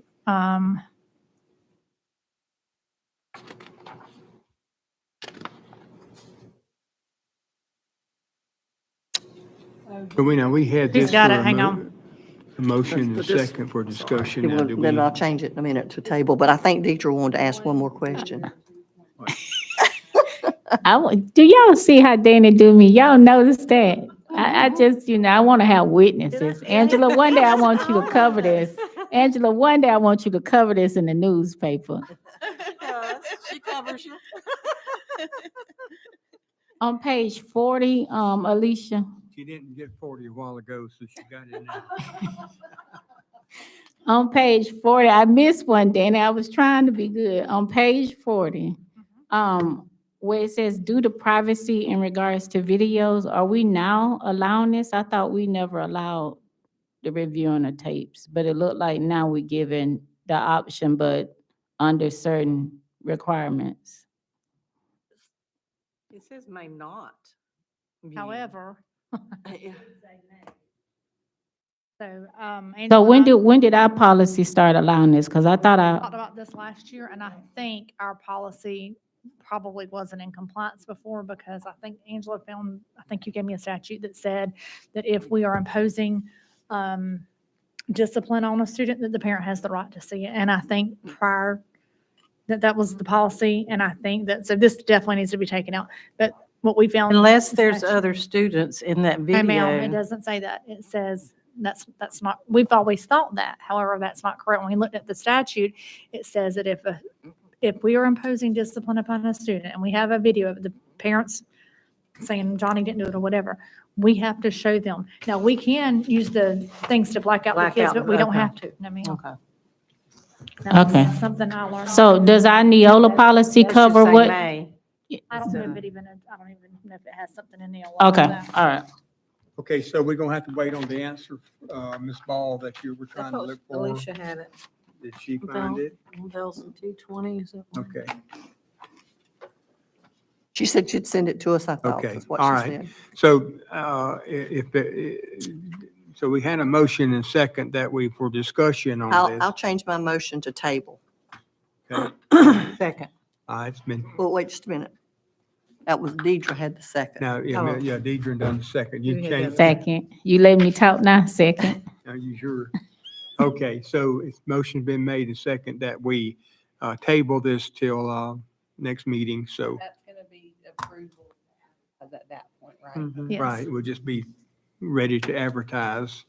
A: So we know we had
G: He's
A: this.
G: got
A: for
G: it,
A: a
G: hang
A: mo-
G: on.
A: A motion and a
D: But this-
A: second for discussion. Now, do we?
H: Then I'll change it in a minute to table, but I think Deidre wanted to ask one more question.
B: Do y'all see how Danny do me? Y'all notice that? I just, I want to have witnesses. Angela, one day I want you to cover this. Angela, one day I want you to cover this in the newspaper.
D: She covers you.
B: On page 40, Alicia,
A: She didn't get 40 a while ago, so she got it now.
B: on page 40, I missed one, Danny. I was trying to be good. On page 40, where it says due to privacy in regards to videos, are we now allowing this? I thought we never allowed the reviewing of tapes, but it looked like now we're given the option, but under certain requirements.
F: It says may not. view.
G: However, so,
B: So
G: Angela
B: when
G: and I
B: when did our policy start allowing this? Because I thought
G: talked
B: I,
G: about this last year, and I think our policy probably wasn't in compliance before, because I think Angela found, I think you gave me a statute that said that if we are imposing discipline on a student, that the parent has the right to see it. And I think prior, that was the policy, and I think that, so this definitely needs to be taken out. But what we found.
F: Unless
G: in
F: there's
G: statute-
F: other students in that
G: Hey, ma'am, it
F: video.
G: doesn't say that. It says, that's not, we've always thought that. However, that's not correct. When we looked at the statute, it says that if we are imposing discipline upon a student and we have a video of the parents saying Johnny didn't do it or whatever, we have to show them. Now, we can use the things to black out the
F: Black
G: kids,
F: out,
G: but we don't
F: okay.
G: have to. I mean,
F: Okay.
G: that's
B: Okay.
G: something I learned.
B: so does our Neola policy
F: It should
B: cover
F: say
B: what?
F: may.
G: I don't know if
F: instead
G: it even, I don't even know if it has something in there.
B: Okay, all right.
A: Okay, so we're gonna have to wait on the answer, Ms. Ball, that you were
D: I
A: trying to
D: thought
A: look for.
D: Alicia had it.
A: Did she find it?
D: 1,220, is it?
A: Okay,
H: She said she'd send it to us, I thought,
A: Okay,
H: is what
A: all
H: she
A: right.
H: said.
A: so, so we had a motion and second that we, for discussion on
H: I'll
A: this.
H: change my motion to table.
A: Okay.
F: Second.
A: It's been,
H: Well, wait just a minute. That was Deidre had the second.
A: now,
F: Oh.
A: yeah, Deidre done the second. You
F: You had
A: changed.
B: Second, you let me talk now, second.
A: Are you sure? Okay, so it's motion been made and second that we table this till next meeting, so,
E: That's gonna be approval at that point, right?
F: Mhm.
G: Yes.
A: right, we'll just be ready to advertise.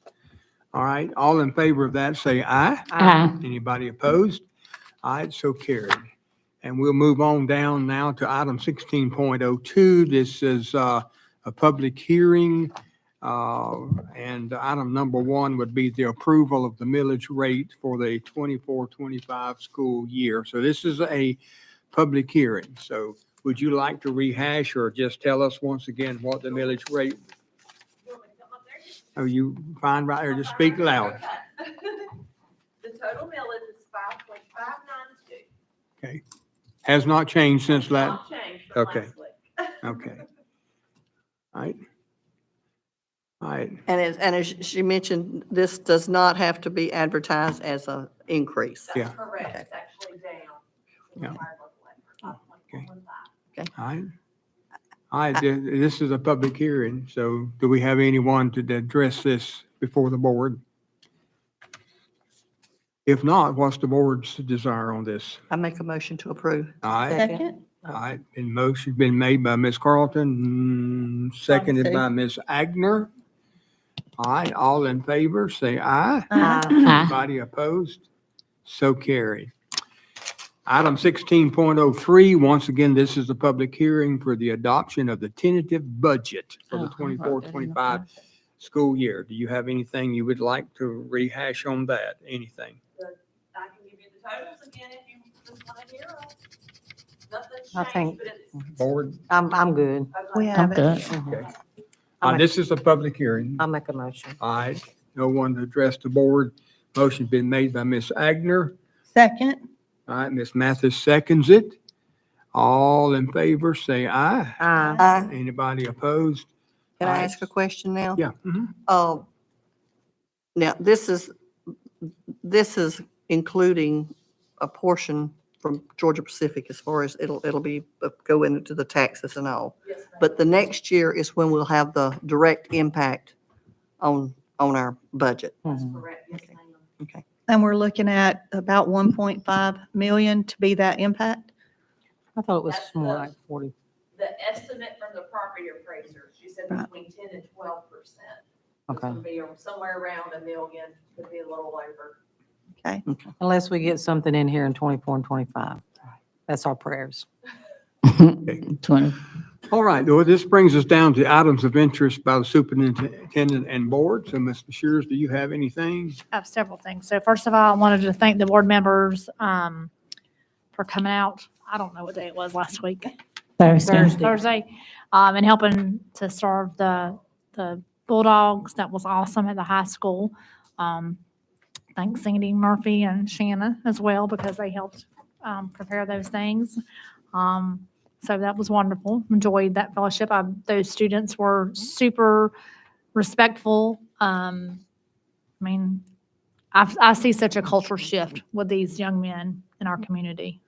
A: All right, all in favor of that, say aye.
B: Aye.
A: Anybody opposed? All right, so carried. And we'll move on down now to item 16.02. This is a public hearing. And item number one would be the approval of the millage rate for the 24-25 school year. So this is a public hearing. So would you like to rehash or just tell us once again what the millage rate? Are you fine right there? Just speak loud.
I: The total millage is 5.592.
A: Okay. Has not changed since that.
I: Not changed from
A: Okay.
I: last week.
A: Okay. All right. All right.
H: And as she mentioned, this does not have to be advertised as an increase.
A: Yeah.
I: That's correct. It's actually down. from
A: Yeah.
I: the prior local rate, 5.415.
A: All right. All right, this is a public hearing, so do we have anyone to address this before the board? If not, what's the board's desire on this?
H: I make a motion to approve.
A: All right,
C: Second?
A: all right, motion been made by Ms. Carlton, seconded by Ms. Agner. All right, all in favor, say aye.
B: Aye.
A: Anybody opposed? So carried. Item 16.03, once again, this is a public hearing for the adoption of the tentative budget for the
B: Oh, I wrote that in the
A: 24-25 school year. Do you have anything you would like to rehash on that? Anything?
I: I can give you the totals again if you just want to hear them. Nothing's
F: I think-
I: changed, but it's.
A: Board?
F: I'm good.
H: We
I: okay.
B: I'm
H: have it.
B: good.
A: Okay.
F: I'll make-
A: This is a public hearing.
F: I'll make a motion.
A: All right, no one to address the board. Motion been made by Ms. Agner.
C: Second?
A: All right, Ms. Mathis seconds it. All in favor, say aye. Anybody opposed?
H: Can I
A: Aye.
H: ask a question now?
A: Yeah. mhm.
H: Now, this is including a portion from Georgia Pacific as far as it'll be, go into the taxes and all.
I: Yes, ma'am.
H: But the next year is when we'll have the direct impact on our budget.
I: That's
F: Mhm.
I: correct, yes, ma'am.
H: Okay.
C: And we're looking at about 1.5 million to be that impact.
F: I thought it was
I: That's
F: more
I: the-
F: like 40.
I: The estimate from the property appraiser, she said
C: Right.
I: between 10 and 12%. It's
F: Okay.
I: gonna be somewhere around $1 million, could be a little over.
F: Unless we get something in here in 24 and 25. That's our prayers.
B: 20.
A: All right, well, this brings us down to items of interest by the superintendent and board. So, Ms. Shears, do you have anything?
G: I have several things. So first of all, I wanted to thank the board members for coming out. I don't know what day it was last week. Thursday, and helping to serve the Bulldogs. That was awesome at the high school. Thanks Sandy Murphy and Shanna as well, because they helped prepare those things. So that was wonderful. Enjoyed that fellowship. Those students were super respectful. I mean, I see such a cultural shift with these young men in our community.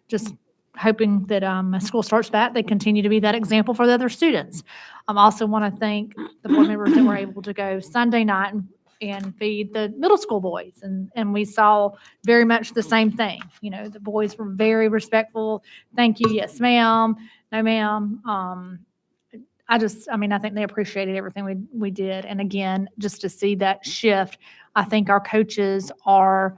G: Just hoping that as school starts back, they continue to be that example for the other students. I also want to thank the board members that were able to go Sunday night and feed the middle school boys. And we saw very much the same thing. You know, the boys were very respectful. Thank you. Yes, ma'am. No, ma'am. I think they appreciated everything we did. And again, just to see that shift, I think our coaches are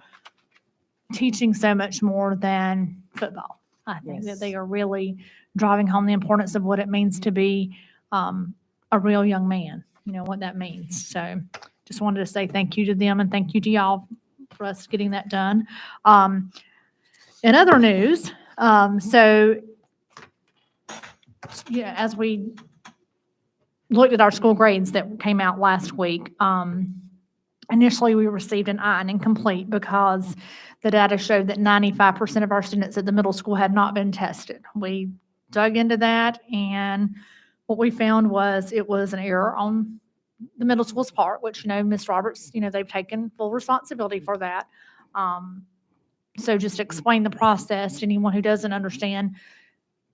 G: teaching so much more than football. I think that
F: Yes.
G: they are really driving home the importance of what it means to be a real young man, you know, what that means. So just wanted to say thank you to them and thank you to y'all for us getting that done. In other news, as we looked at our school grades that came out last week, initially we received an I and incomplete because the data showed that 95% of our students at the middle school had not been tested. We dug into that, and what we found was it was an error on the middle school's part, which, you know, Ms. Roberts, you know, they've taken full responsibility for that. So just explain the process to anyone who doesn't understand.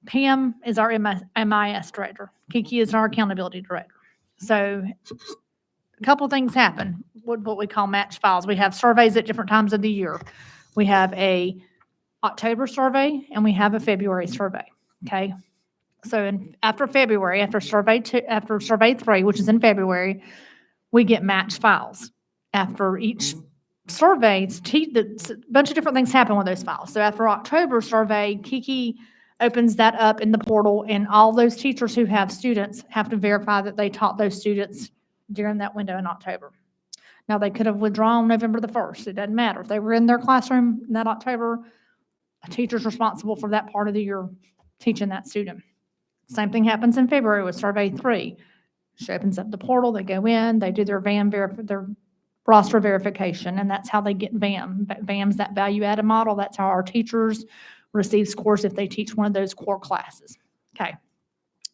G: Pam is our MIS director. Kiki is our accountability director. So a couple things happen, what we call match files. We have surveys at different times of the year. We have a October survey and we have a February survey, okay? So after February, after survey 3, which is in February, we get match files. After each survey, a bunch of different things happen with those files. So after October survey, Kiki opens that up in the portal, and all those teachers who have students have to verify that they taught those students during that window in October. Now, they could have withdrawn November the 1st. It doesn't matter. If they were in their classroom in that October, a teacher's responsible for that part of the year teaching that student. Same thing happens in February with survey 3. She opens up the portal, they go in, they do their their roster verification, and that's how they get VAM. VAM's that value added model. That's how our teachers receive scores if they teach one of those core classes. Okay,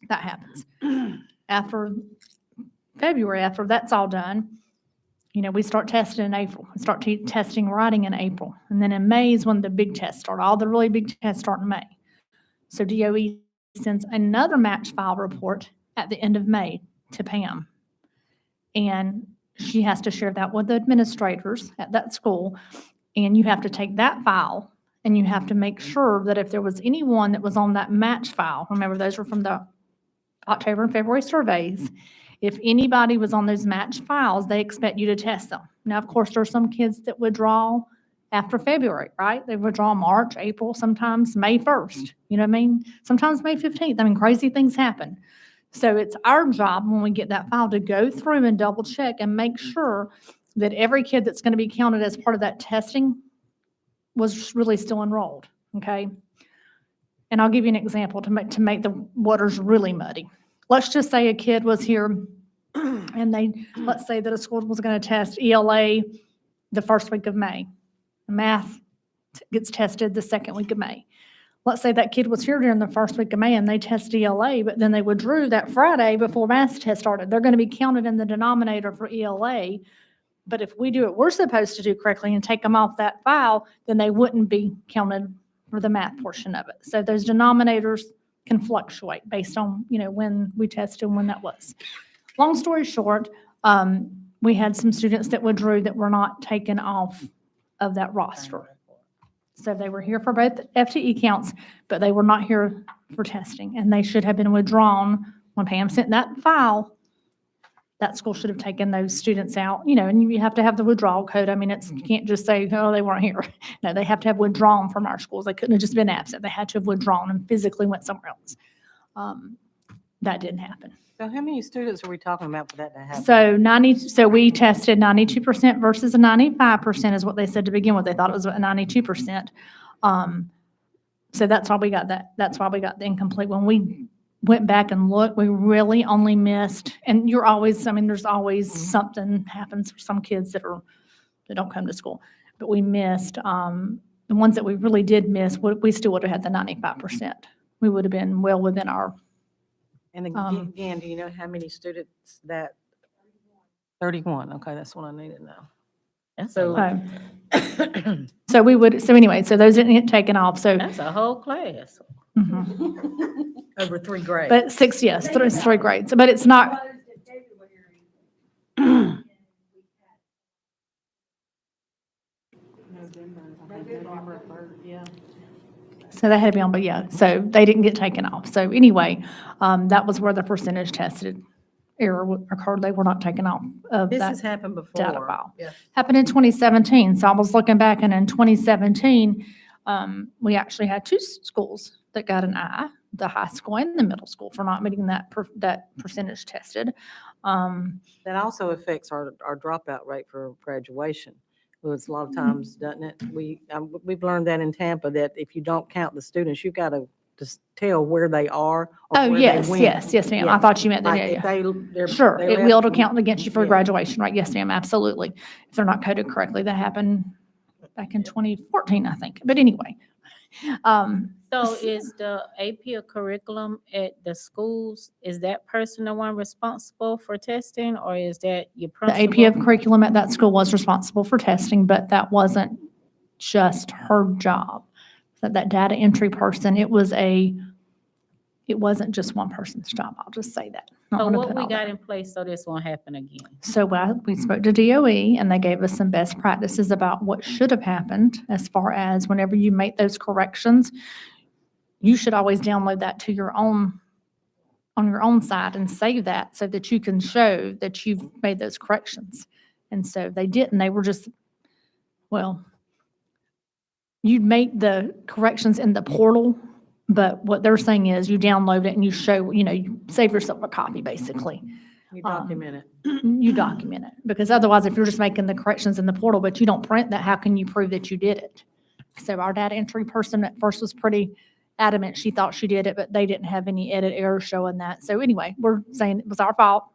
G: that happens. After February, after that's all done, you know, we start testing in April. We start testing writing in April. And then in May is when the big tests start. All the really big tests start in May. So DOE sends another match file report at the end of May to Pam. And she has to share that with the administrators at that school. And you have to take that file and you have to make sure that if there was anyone that was on that match file, remember those were from the October and February surveys, if anybody was on those match files, they expect you to test them. Now, of course, there are some kids that withdraw after February, right? They withdraw March, April, sometimes May 1st. You know what I mean? Sometimes May 15th. I mean, crazy things happen. So it's our job when we get that file to go through and double check and make sure that every kid that's going to be counted as part of that testing was really still enrolled, okay? And I'll give you an example to make the waters really muddy. Let's just say a kid was here and let's say that a school was going to test ELA the first week of May. Math gets tested the second week of May. let's say that kid was here during the first week of May and they test ELA, but then they withdrew that Friday before math test started. They're going to be counted in the denominator for ELA. But if we do what we're supposed to do correctly and take them off that file, then they wouldn't be counted for the math portion of it. So those denominators can fluctuate based on, when we tested and when that was. Long story short, we had some students that withdrew that were not taken off of that roster. So they were here for both FTE counts, but they were not here for testing, and they should have been withdrawn when Pam sent that file. That school should have taken those students out, and you have to have the withdrawal code. I mean, you can't just say, oh, they weren't here. No, they have to have withdrawn from our schools. They couldn't have just been absent. They had to have withdrawn and physically went somewhere else. That didn't happen.
F: So how many students are we talking about for that to happen?
G: So we tested 92% versus a 95% is what they said to begin with. They thought it was a 92%. So that's why we got that. That's why we got the incomplete. When we went back and looked, we really only missed, and there's always something happens for some kids that don't come to school. But we missed, the ones that we really did miss, we still would have had the 95%. We would have been well within our.
F: And again, do you know how many students that? 31, okay, that's what I need to know.
B: That's
F: So-
G: So anyway, so those didn't get taken off, so.
B: That's a whole class.
G: Mhm.
F: Over 3 grades.
G: But 6, yes, three grades, but it's not,
E: November 3rd, yeah.
G: so they had to be on, but yeah, so they didn't get taken off. So anyway, that was where the percentage tested error occurred. They were not taken off of
F: This
G: that
F: has happened
G: data
F: before.
G: file.
F: Yeah.
G: Happened in 2017. So I was looking back, and in 2017, we actually had 2 schools that got an I, the high school and the middle school, for not meeting that percentage tested.
F: That also affects our dropout rate for graduation. It's a lot of times, doesn't it? We've learned that in Tampa, that if you don't count the students, you got to just tell where they are. Or
G: Oh,
F: where
G: yes,
F: they went.
G: yes, ma'am. I
F: Yeah.
G: thought you meant that,
F: Like
G: yeah,
F: if
G: yeah.
F: they're.
G: Sure,
F: they
G: it will
F: left-
G: count against you for
F: Yeah.
G: graduation, right? Yes, ma'am, absolutely. If they're not coded correctly, that happened back in 2014, I think. But anyway.
B: So is the AP curriculum at the schools, is that person the one responsible for testing, or is that your
G: The
B: principal?
G: AP of curriculum at that school was responsible for testing, but that wasn't just her job. That data entry person, it wasn't just one person's job. I'll just say that. Not
B: So
G: gonna
B: what
G: put
B: we
G: all
B: got
G: that.
B: in place so this won't happen again?
G: So we spoke to DOE, and they gave us some best practices about what should have happened, as far as whenever you make those corrections, you should always download that to on your own site and save that so that you can show that you've made those corrections. And so they didn't. They were just, well, you'd make the corrections in the portal, but what they're saying is you download it and you show, you save yourself a copy, basically.
F: You document it.
G: You document it, because otherwise, if you're just making the corrections in the portal, but you don't print that, how can you prove that you did it? So our data entry person at first was pretty adamant. She thought she did it, but they didn't have any edit errors showing that. So anyway, we're saying it was our fault.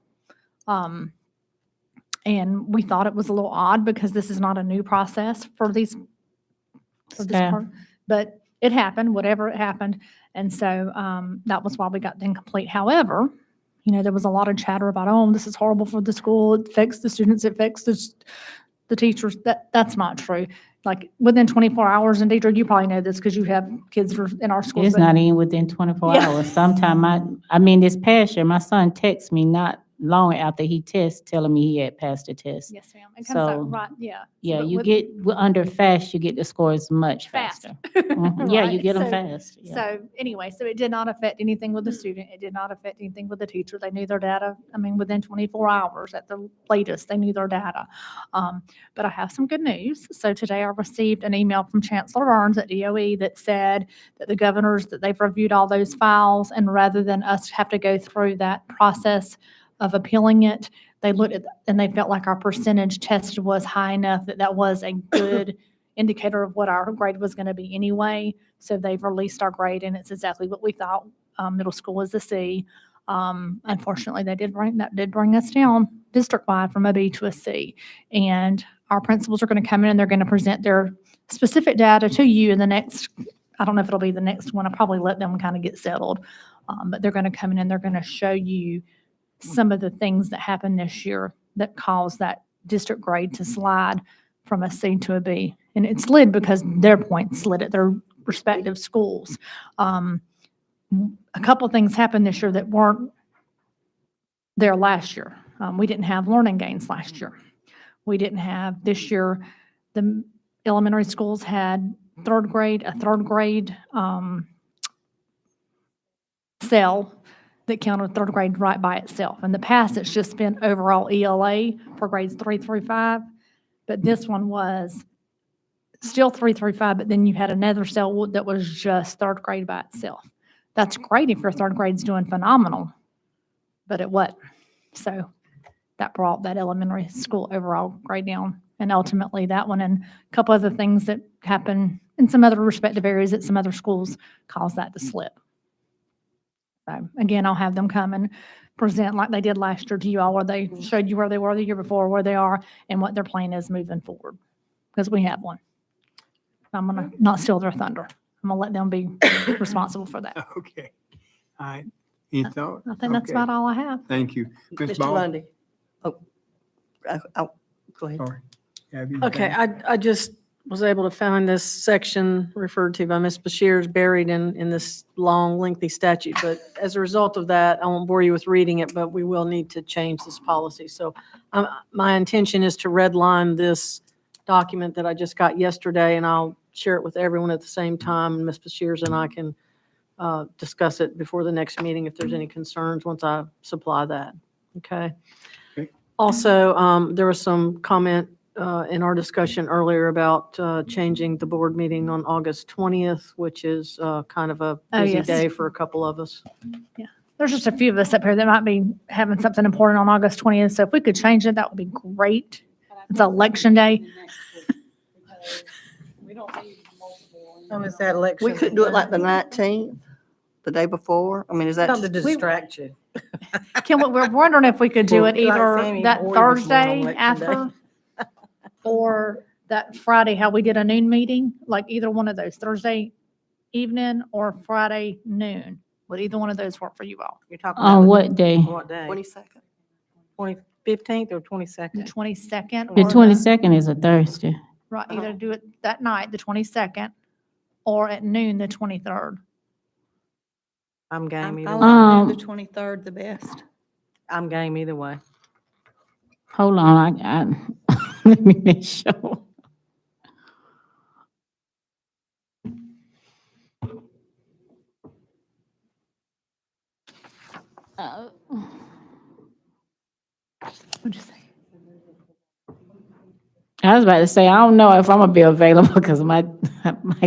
G: And we thought it was a little odd because this is not a new process for this
B: Staff.
G: part. But it happened, whatever it happened. And so that was why we got the incomplete. However, there was a lot of chatter about, oh, this is horrible for the school. It affects the students. It affects the teachers. That's not true. Like within 24 hours, and Deidre, you probably know this because you have kids that are in our schools.
B: It's
G: that-
B: not even within 24
G: Yeah.
B: hours. Sometime this past year, my son texted me not long after he tested, telling me he had passed the test.
G: Yes, ma'am. It comes out,
B: So,
G: right, yeah.
B: Yeah,
G: But
B: you
G: with-
B: under fast, you get the scores much
G: Fast.
B: faster. Mhm. Yeah, you
G: Right,
B: get them
G: so-
B: fast. Yeah.
G: So anyway, so it did not affect anything with the student. It did not affect anything with the teacher. They knew their data. Within 24 hours at the latest, they knew their data. But I have some good news. So today I received an email from Chancellor Burns at DOE that said that the governors, that they've reviewed all those files, and rather than us have to go through that process of appealing it, they looked at, and they felt like our percentage tested was high enough that that was a good indicator of what our grade was going to be anyway. So they've released our grade, and it's exactly what we thought. Middle school was a C. Unfortunately, that did bring us down district-wide from a B to a C. And our principals are going to come in and they're going to present their specific data to you in the next, I don't know if it'll be the next one. I'll probably let them kind of get settled. But they're going to come in and they're going to show you some of the things that happened this year that caused that district grade to slide from a C to a B. And it slid because their points slid at their respective schools. A couple of things happened this year that weren't there last year. We didn't have learning gains last year. We didn't have, this year, the elementary schools had a third grade cell that counted third grade right by itself. In the past, it's just been overall ELA for grades 3 through 5, but this one was still 3 through 5, but then you had another cell that was just third grade by itself. That's great if your third grade's doing phenomenal, but it wasn't. So that brought that elementary school overall grade down. And ultimately that one and a couple other things that happened in some other respective areas at some other schools caused that to slip. So again, I'll have them come and present like they did last year to you all, where they showed you where they were the year before, where they are, and what their plan is moving forward. Because we have one. I'm going to not steal their thunder. I'm going to let them be responsible for that.
A: Okay. All right. Any thought?
G: I think that's
A: Okay.
G: about all I have.
A: Thank you. Ms.
H: Mr.
A: Ball?
H: Lundy. Oh, go ahead.
A: Sorry. Have you-
D: Okay, I just was able to find this section referred to by Ms. Bashir buried in this long lengthy statute. But as a result of that, I won't bore you with reading it, but we will need to change this policy. So my intention is to redline this document that I just got yesterday, and I'll share it with everyone at the same time. And Ms. Bashir and I can discuss it before the next meeting if there's any concerns once I supply that. Okay.
A: Okay.
D: Also, there was some comment in our discussion earlier about changing the board meeting on August 20th, which is kind of a
G: Oh,
D: busy
G: yes.
D: day for a couple of us.
G: There's just a few of us up here that might be having something important on August 20th. So if we could change it, that would be great. It's election day.
E: We don't need multiple.
F: Oh, is that election?
H: We couldn't do it like the 19th, the day before? I mean, is that?
F: Something to distract you.
G: We're wondering if we could do it
F: Like
G: either
F: Sammy
G: that
F: Boyd was born on
G: Thursday
F: election
G: after or that Friday, how we did a noon meeting, like either one of those, Thursday evening or Friday noon. Would either one of those work for you all?
F: You're talking
B: On
F: about
B: what day?
F: what day?
H: 22nd.
F: 15th or
G: The
F: 22nd?
G: 22nd?
B: The
G: or
B: 22nd is a Thursday.
G: Right, either do it that night, the 22nd, or at noon, the 23rd.
F: I'm game
C: I
F: either way.
C: like the 23rd the best.
F: I'm game either way.
B: Hold on, I let me make sure.
G: What'd you say?
B: I was about to say, I don't know if I'm gonna be available because my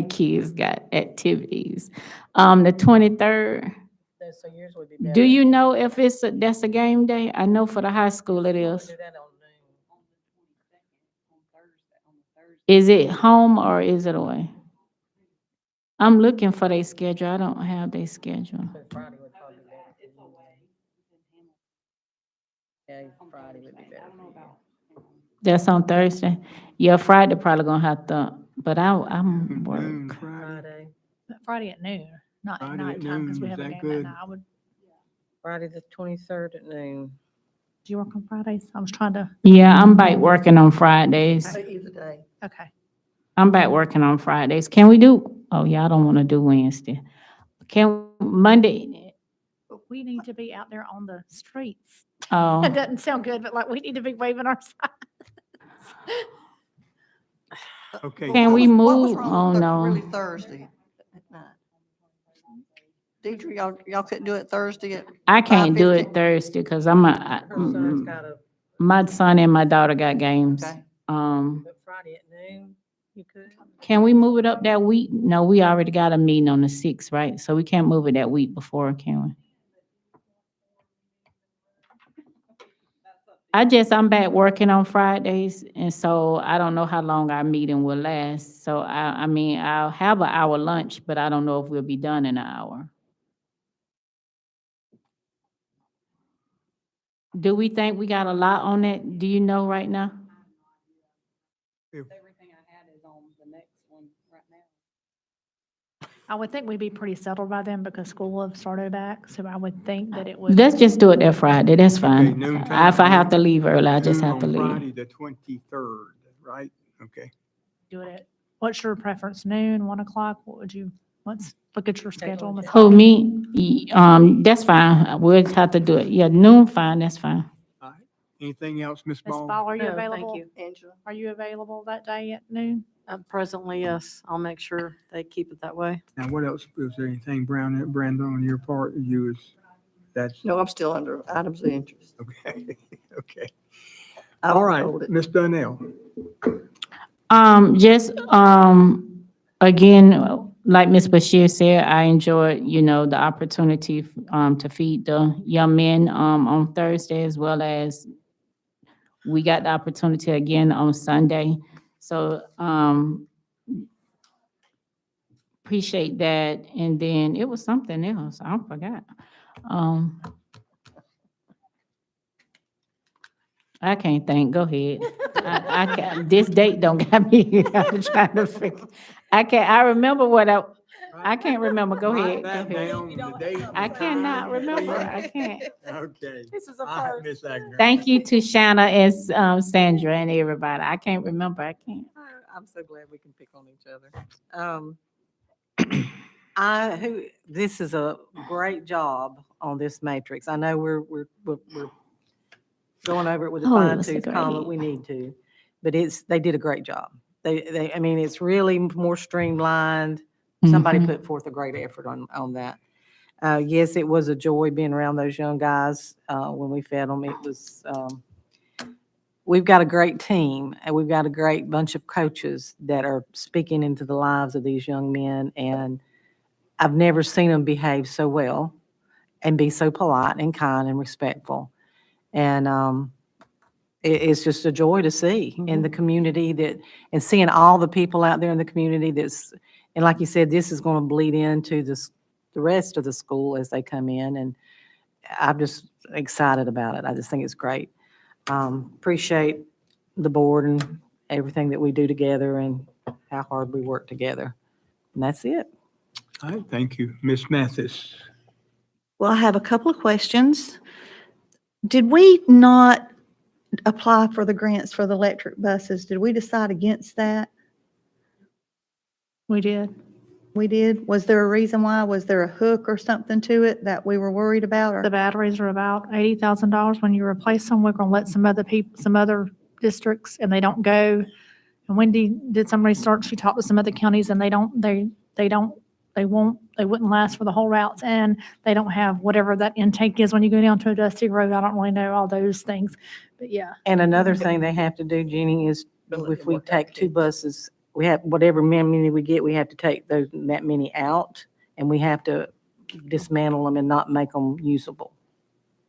B: kids got activities. The 23rd,
F: So yours would be better.
B: do you know if that's a game day? I know for the high school it is.
F: Do that on noon.
B: Is it home or is it away? I'm looking for their schedule. I don't have their schedule.
F: But Friday would probably be better for you. Yeah, Friday would be better for you.
B: That's on Thursday. Yeah, Friday probably gonna have to, but I'm work.
A: Noon Friday.
F: Friday,
G: That Friday at noon, not at
A: Friday at
G: nighttime, because we
A: noon,
G: have
A: is
G: a
A: that
G: game that
A: good?
G: night.
F: Friday the 23rd at noon.
G: Do you work on Fridays? I was trying to,
B: Yeah, I'm back working on Fridays.
H: Either day.
G: okay.
B: I'm back working on Fridays. Can we do, oh yeah, I don't wanna do Wednesday. Can, Monday,
G: We need to be out there on the streets.
B: oh,
G: That doesn't sound good, but like we need to be waving our signs.
A: Okay.
B: Can we
H: What was
B: move?
H: wrong
B: Oh,
H: with
B: no.
H: Really Thursday at night? Deidre, y'all couldn't do it Thursday at?
B: I can't do it
H: 5:15?
B: Thursday because
F: Her son's got a,
B: my son and my daughter got games.
H: Okay.
F: but Friday at noon, you could?
B: Can we move it up that week? No, we already got a meeting on the 6th, right? So we can't move it that week before, can we? I'm back working on Fridays, and so I don't know how long our meeting will last. So I mean, I'll have an hour lunch, but I don't know if we'll be done in an hour. Do we think we got a lot on it? Do you know right now?
E: Everything I had is on the next one right now.
G: I would think we'd be pretty settled by then because school will have started back, so I would think that it would.
B: Let's just do it that Friday, that's fine.
A: noon
B: If
A: time,
B: I have to leave early, I just
A: noon
B: have to
A: on
B: leave.
A: Friday, the 23rd, right? Okay.
G: Do it at, what's your preference, noon, 1 o'clock? What would you, let's look at your schedule. Ms.
B: Who,
G: Hawkins.
B: me? That's fine. We'll have to do it. Yeah, noon, fine, that's fine.
A: All right. Anything else, Ms.
G: Ms.
A: Ball?
G: Ball, are you
D: No, thank
G: available?
D: you.
H: Angela?
G: Are you available that day at noon?
D: Presently, yes. I'll make sure they keep it that way.
A: Now, what else? Was there anything, Brandon, on your part? That's,
H: No, I'm still under items of interest.
A: okay, okay.
H: I
A: All right,
H: hold it.
A: Ms. Donnell.
B: Just, again, like Ms. Bashir said, I enjoyed, the opportunity, to feed the young men, on Thursday, as well as we got the opportunity again on Sunday. So, appreciate that. And then it was something else. I forgot. I can't think. Go ahead. I can't, this date don't got me. I'm trying to figure. I remember I can't remember. Go ahead. Go
A: Write that
B: ahead.
A: down, the date and
B: I
A: the
B: cannot
A: time,
B: remember.
A: please.
B: I can't.
A: Okay.
I: This is a
A: All right,
I: first.
A: Ms. Agnew.
B: Thank you to Shanna and Sandra and everybody. I can't remember. I can't.
F: I'm so glad we can pick on each other. This is a great job on this matrix. I know we're going over it with a
B: Oh, it
F: fine
B: was so
F: tooth comb,
B: great.
F: but we need to. But they did a great job. I mean, it's really more streamlined. Somebody
B: Mhm.
F: put forth a great effort on that. Yes, it was a joy being around those young guys when we fed them. It was, we've got a great team and we've got a great bunch of coaches that are speaking into the lives of these young men. And I've never seen them behave so well and be so polite and kind and respectful. And it's just a joy to see in the community and seeing all the people out there in the community and like you said, this is going to bleed into the rest of the school as they come in. And I'm just excited about it. I just think it's great. Appreciate the board and everything that we do together and how hard we work together. And that's it.
A: All right, thank you. Ms. Mathis.
C: Well, I have a couple of questions. Did we not apply for the grants for the electric buses? Did we decide against that?
G: We did.
C: We did? Was there a reason why? Was there a hook or something to it that we were worried about?
G: The
C: Or
G: batteries are about $80,000. When you replace them, we're going to let some other districts, and they don't go. And Wendy did some research. She talked to some other counties, and they wouldn't last for the whole routes, and they don't have whatever that intake is when you go down to a dusty road. I don't really know all those things, but yeah.
F: And another thing they have to do, Jeannie, is if we take two buses, we have, whatever many we get, we have to take that many out, and we have to dismantle them and not make them usable.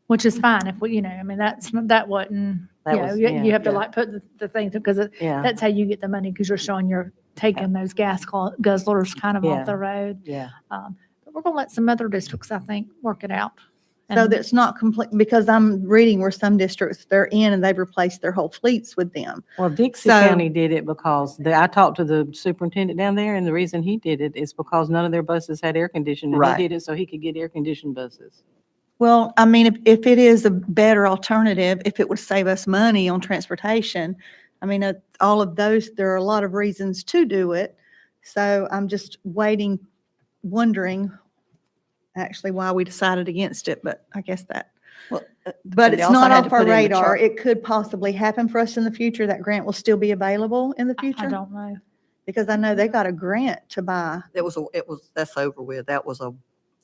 G: Which is fine if we, I mean, that wasn't, you have to like put the things, because
F: Yeah,
G: that's how you get the money, because you're showing you're taking those gas guzzlers kind of
F: Yeah.
G: off the road.
F: yeah.
G: But we're going to let some other districts, I think, work it out.
C: so
G: And
C: that's not complete, because I'm reading where some districts they're in and they've replaced their whole fleets with them.
F: Well, Dixie
C: So-
F: County did it because I talked to the superintendent down there, and the reason he did it is because none of their buses had air conditioning.
C: Right.
F: He did it so he could get air conditioned buses.
C: Well, I mean, if it is a better alternative, if it would save us money on transportation, I mean, all of those, there are a lot of reasons to do it. So I'm just wondering actually why we decided against it, but I guess that.
H: Well,
C: But
H: and they
C: it's
H: also
C: not
H: had to
C: off our
H: put in the
C: radar.
H: chart.
C: It could possibly happen for us in the future. That grant will still be available in the
G: I
C: future?
G: don't know.
C: Because I know they got a grant to buy.
H: That's over with.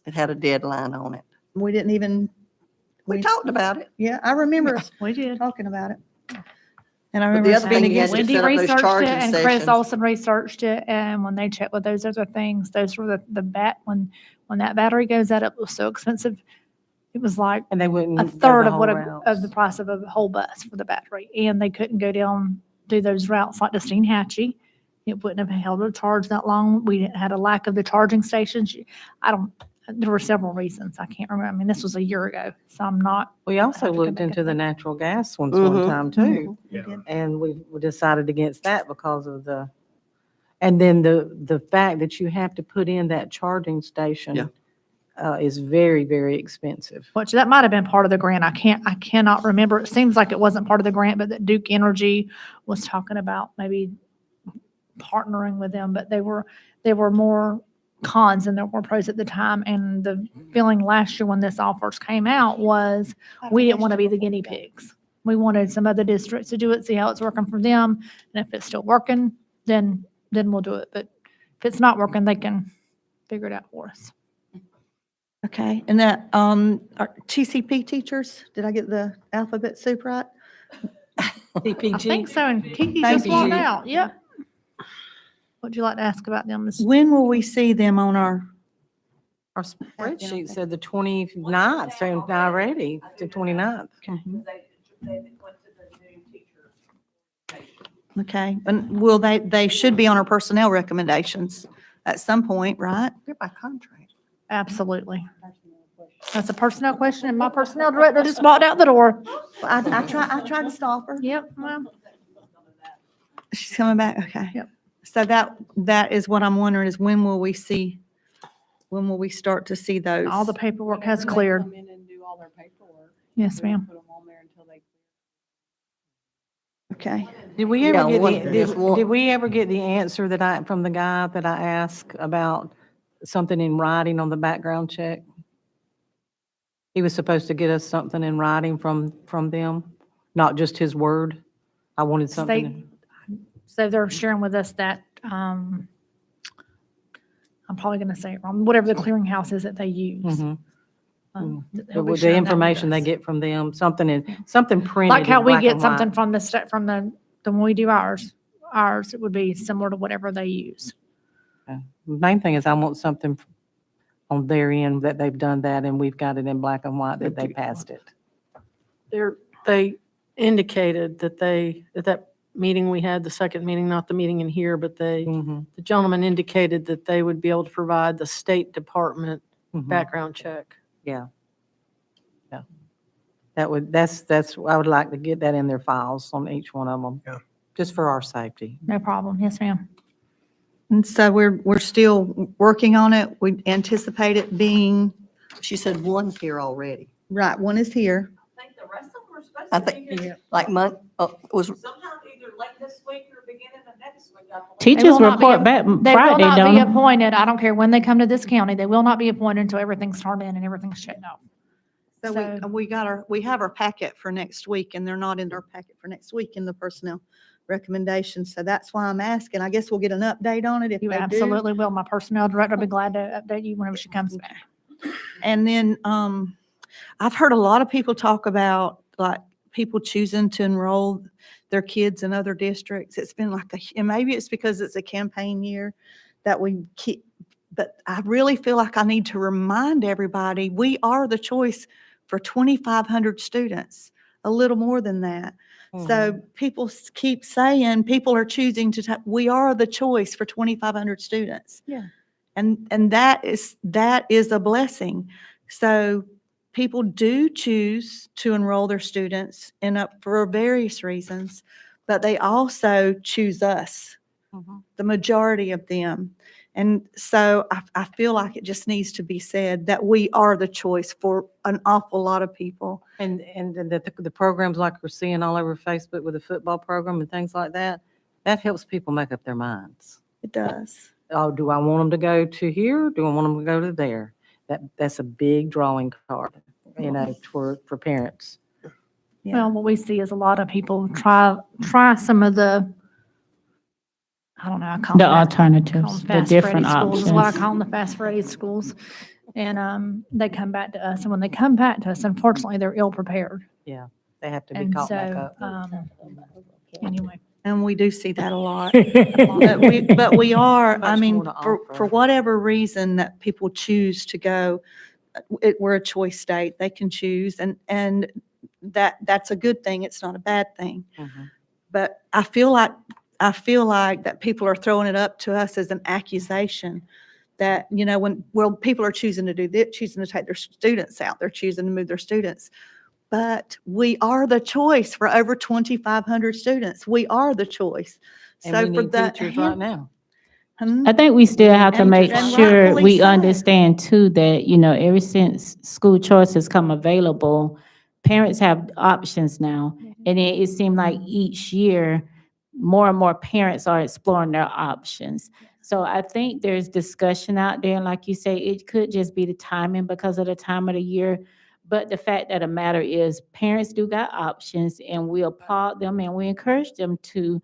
H: It had a deadline on it.
C: We didn't even.
H: We talked about it.
C: Yeah, I remember us
G: We did.
C: talking about it. And I
H: But the
C: remember us
H: other
C: being
H: thing you had
C: against
H: to
C: it.
G: Wendy
H: set up those
G: researched it,
H: charging
G: and Chris
H: stations.
G: Olson researched it, and when they checked with those other things, those were when that battery goes out, it was so expensive. It was like
F: And they wouldn't.
G: a
F: go the
G: third of
F: whole
G: what
F: routes.
G: of the price of a whole bus for the battery, and they couldn't go do those routes like to Steinhatchee. It wouldn't have held a charge that long. We had a lack of the charging stations. There were several reasons. I can't remember. I mean, this was a year ago, so I'm not.
F: We also
G: have to go
F: looked
G: back
F: into
G: and
F: the
G: look.
F: natural gas ones
H: Mhm.
F: one time too.
C: We did.
F: And we decided against that because of And then the fact that you have to put in that charging
H: Yeah.
F: station is very, very expensive.
G: Which that might have been part of the grant. I cannot remember. It seems like it wasn't part of the grant, but that Duke Energy was talking about maybe partnering with them, but there were more cons than there were pros at the time. And the feeling last year when this all first came out was we didn't want to be the guinea pigs. We wanted some other districts to do it, see how it's working for them. And if it's still working, then we'll do it. But if it's not working, they can figure it out for us.
C: Okay, and that, our TCP teachers, did I get the alphabet soup right?
G: I think so, and Kiki
C: Thank
G: just walked
C: you.
G: out, yep. What'd you like to ask about them, Ms.?
C: When will we see them on our,
F: Our spreadsheet said the 29th, so now ready, the 29th.
I: They went to the new teacher.
C: okay, and will they should be on our personnel recommendations at some point, right?
H: They're by contract.
G: Absolutely. That's a personnel question, and my personnel director just walked out the door.
C: I tried to stop her.
G: Yep, well,
C: She's coming back, okay.
G: Yep.
C: So that is what I'm wondering is when will we start to see those?
G: all the paperwork has
E: Whenever they
G: cleared.
E: Come in and do all their paperwork.
G: Yes,
E: we don't
G: ma'am.
E: Put them on there until they.
C: Okay,
F: Did we
H: Yeah,
F: ever get
H: one-
F: the,
H: there's one-
F: did we ever get the answer from the guy that I asked about something in writing on the background check? He was supposed to get us something in writing from them, not just his word. I wanted something.
G: So they're sharing with us that, I'm probably gonna say it wrong, whatever the clearinghouse is that they use.
F: Mhm.
G: That
F: The
G: they'll be
F: the
G: sharing that with
F: information they
G: us.
F: get from them, something printed
G: Like how
F: in
G: we
F: black
G: get
F: and white.
G: something from when we do ours, it would be similar to whatever they use.
F: The main thing is I want something on their end that they've done that and we've got it in black and white that they passed it.
D: They indicated that that meeting we had, the second meeting, not the meeting in here, but
F: Mhm,
D: the gentleman indicated that they would be able to provide the State Department
F: mhm.
D: background check.
F: Yeah. Yeah. That's, I would like to get that in their files on each one of them.
A: Yeah.
F: Just for our safety.
G: No problem. Yes, ma'am.
C: and so we're still working on it. We anticipate it being,
H: She said one's here already.
C: right, one is here.
I: I think the rest of them are supposed
H: I
I: to be
H: think-
I: here
H: Like was,
I: sometime either late this week or beginning of next week. I believe.
B: Teachers
G: will not be
B: report
G: a-
B: back
G: They will
B: Friday,
G: not
B: don't
G: be
B: they?
G: appointed. I don't care when they come to this county. They will not be appointed until everything's turned in and everything's checked out.
C: So
G: So-
C: we have our packet for next week and they're not in our packet for next week in the personnel recommendations. So that's why I'm asking. I guess we'll get an update on it if
G: You
C: they do.
G: absolutely will. My personnel director will be glad to update you whenever she comes back.
C: And then, I've heard a lot of people talk about like people choosing to enroll their kids in other districts. It's been like and maybe it's because it's a campaign year that we keep, but I really feel like I need to remind everybody, we are the choice for 2,500 students, a little more than that. So people keep saying, people are choosing we are the choice for 2,500 students.
G: Yeah.
C: And that is a blessing. So people do choose to enroll their students for various reasons, but they also choose us, the majority of them. And so I feel like it just needs to be said that we are the choice for an awful lot of people.
F: And the programs like we're seeing all over Facebook with the football program and things like that, that helps people make up their minds.
C: It does.
F: Oh, do I want them to go to here? Do I want them to go to there? That's a big drawing card, for parents.
C: Yeah.
G: Well, what we see is a lot of people try some of the, I don't know, I call
B: The
G: them call
B: alternatives,
G: them
B: the
G: fast
B: different
G: Freddy schools, is what I
B: options.
G: call them, the fast Freddy schools. And they come back to us, and when they come back to us, unfortunately, they're ill prepared.
F: They have to be
G: And
F: caught back
G: so,
F: up.
G: anyway.
C: And we do see that a lot. But we are, I
F: Much
C: mean,
F: more to
C: for
F: offer.
C: whatever reason that people choose to go, we're a choice state. They can choose and that's a good thing. It's not a bad thing.
F: Mhm.
C: But I feel like that people are throwing it up to us as an accusation that, when people are choosing to do this, choosing to take their students out, they're choosing to move their students. But we are the choice for over 2,500 students. We are the choice.
F: And
C: So
F: we
C: for
F: need
C: that,
F: teachers right now.
C: Hmm?
B: I think we still have to
C: And-
B: make
C: and
B: sure
C: rightfully
B: we
C: so.
B: understand too that, ever since school choice has come available, parents have options now. And it seemed like each year, more and more parents are exploring their options. So I think there's discussion out there, and like you say, it could just be the timing because of the time of the year. But the fact of the matter is, parents do got options, and we applaud them and we encourage them to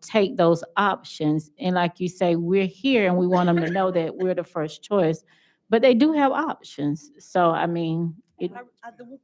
B: take those options. And like you say, we're here and we want them to know that we're the first choice, but they do have options. So, I mean,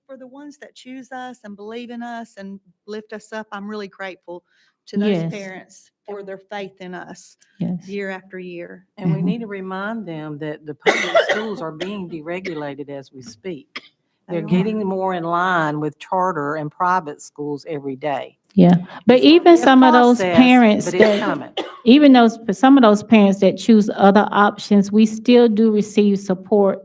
C: For the ones that choose us and believe in us and lift us up, I'm really grateful to those
B: Yes.
C: parents for their faith in us
B: yes.
C: year after year.
F: And we
B: Mhm.
F: need to remind them that the public schools are being deregulated as we speak. They're
C: They are.
F: getting more in line with charter and private schools every day.
B: Yeah. But
F: It's
B: even
F: gonna be a
B: some of those
F: process,
B: parents
F: but it's
B: that,
F: coming.
B: even some of those parents that choose other options, we still do receive support,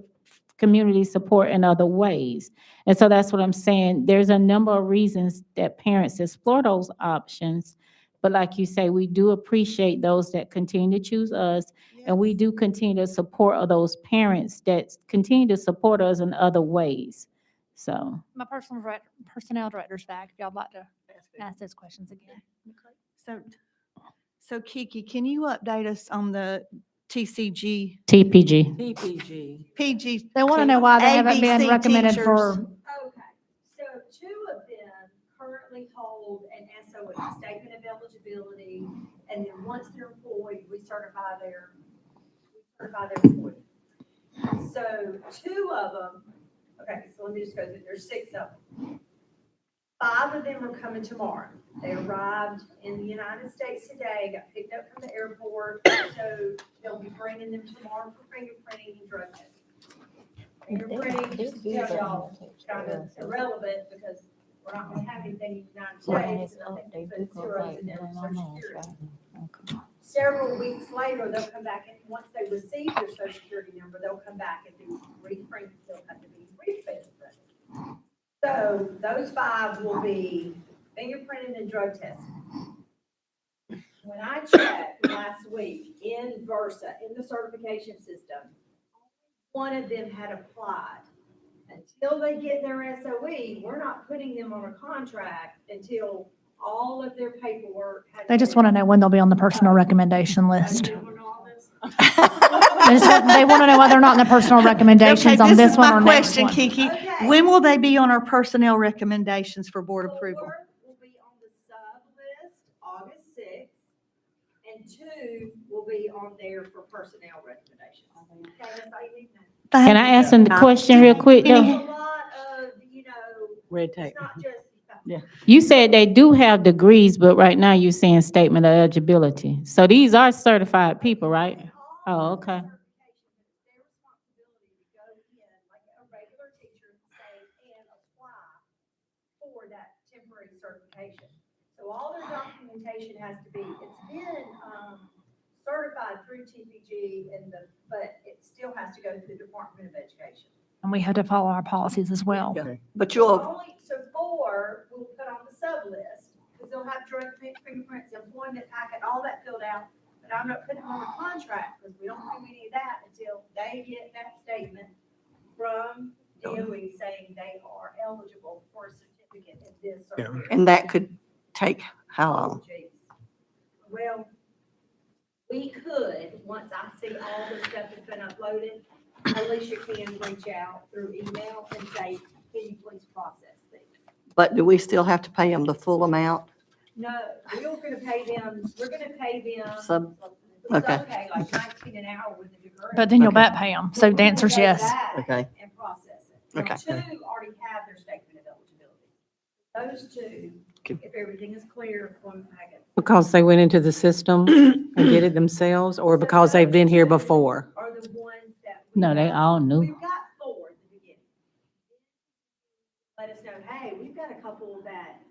B: community support in other ways. And so that's what I'm saying. There's a number of reasons that parents explore those options. But like you say, we do appreciate those that continue to choose us. And we do continue to support of those parents that continue to support us in other ways. So,
G: My personnel director's back, if y'all would like to ask those questions again.
C: So Kiki, can you update us on the TCG,
B: TPG.
F: TPG.
C: PG?
G: They want to know why they haven't been
C: ABC
G: recommended
C: teachers?
G: for,
I: Okay, so two of them currently hold an SOE, statement of eligibility, and then once they're employed, we certify their employee. So two of them, okay, so let me just go through, there's 6 of them. 5 of them are coming tomorrow. They arrived in the United States today, got picked up from the airport, so they'll be bringing them tomorrow for fingerprinting and drug testing. Fingerprinting, just to tell y'all, kind of irrelevant because we're not gonna have anything in the United States. And I think they put zeros in there for Social Security. Several weeks later, they'll come back and once they receive their Social Security number, they'll come back and do reprint, they'll have to be refingerprinted. So those 5 will be fingerprinted and drug tested. When I checked last week in Versa, in the certification system, one of them had applied. Until they get their SOE, we're not putting them on a contract until all of their paperwork has.
G: they just want to know when they'll be on the personal recommendation
I: been-
G: list.
I: They wanna know all this?
G: They want to know whether or not in the personal recommendations
C: Okay,
G: on
C: this
G: this
C: is
G: one
C: my
G: or next
C: question,
G: one.
C: Kiki.
I: Okay.
C: When will they be on our personnel recommendations for board approval?
I: 4 will be on the sub list August 6th, and 2 will be on there for personnel recommendations. Okay, that's all you need to know.
B: Can I ask them the question real quick
I: There's
B: though?
I: a lot of,
F: Red
I: it's
F: tape.
I: not just.
B: You said they do have degrees, but right now you're saying statement of eligibility. So these are certified people, right? Oh, okay.
I: Their responsibility to go in like a regular teacher and say, and apply for that temporary certification. So all their documentation has to be, it's been, certified through TPG but it still has to go through the Department of Education.
G: And we have to follow our policies as well.
H: But you'll,
I: So 4 we'll put on the sub list, because they'll have drug fingerprints, employment packet, all that filled out. But I'm not putting them on a contract, because we don't do any of that until they get that statement from DOE saying they are eligible for a certificate in this certificate.
H: and that could take how long?
I: Oh, geez. Well, we could, once I see all the stuff that's been uploaded, Alicia can reach out through email and say, can you please process these?
H: But do we still have to pay them the full amount?
I: No, we're gonna pay them,
H: Sub-
I: the
H: okay.
I: subpay, like 19 an hour with the degree.
G: But then you'll
H: Okay.
G: back pay them. So the answer's
I: We'll go
G: yes.
I: back
H: Okay.
I: And process it.
H: Okay.
I: So 2 already have their statement of eligibility. Those 2,
H: Okay.
I: if everything is clear, one packet.
F: Because they went into the system and did it themselves, or because they've been here before?
I: Are the ones that. we
B: No, they
I: have.
B: all knew.
I: We've got 4 at the beginning. Let us know, hey, we've got a couple that,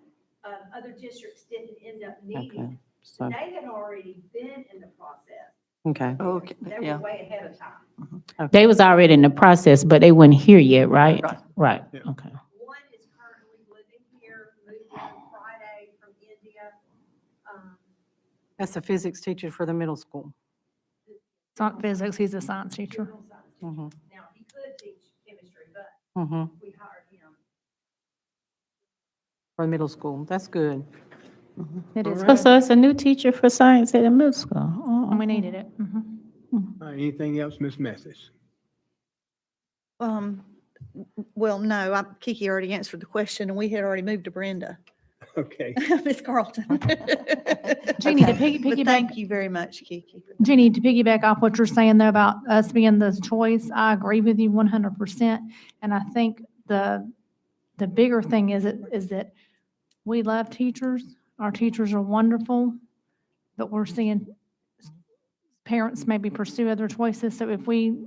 I: other districts didn't end up needing.
F: Okay,
I: So
F: so,
I: they had already been in the process.
F: okay.
H: Okay,
I: They
H: yeah.
I: were way ahead of time.
B: They was already in the process, but they weren't here yet, right?
H: Right.
B: Right,
A: Yeah.
B: okay.
I: One is currently living here, moved in Friday from India.
F: That's a physics teacher for the middle school.
G: It's not physics, he's a science teacher.
I: general science teacher.
F: Mhm.
I: Now, he could teach chemistry, but
F: Mhm.
I: we hired him.
F: For middle school, that's good.
G: It is,
A: All right.
B: So it's a new teacher for science at the middle school.
G: and we needed it.
A: Anything else, Ms. Mathis?
C: Well, no, Kiki already answered the question and we had already moved to Brenda.
A: Okay.
C: Miss Carlton.
G: Jeannie, to
C: Okay, but
G: piggyback,
C: thank you very much, Kiki.
G: Jeannie, to piggyback off what you're saying though about us being the choice, I agree with you 100%. And I think the bigger thing is that we love teachers. Our teachers are wonderful, but we're seeing parents maybe pursue other choices. So if we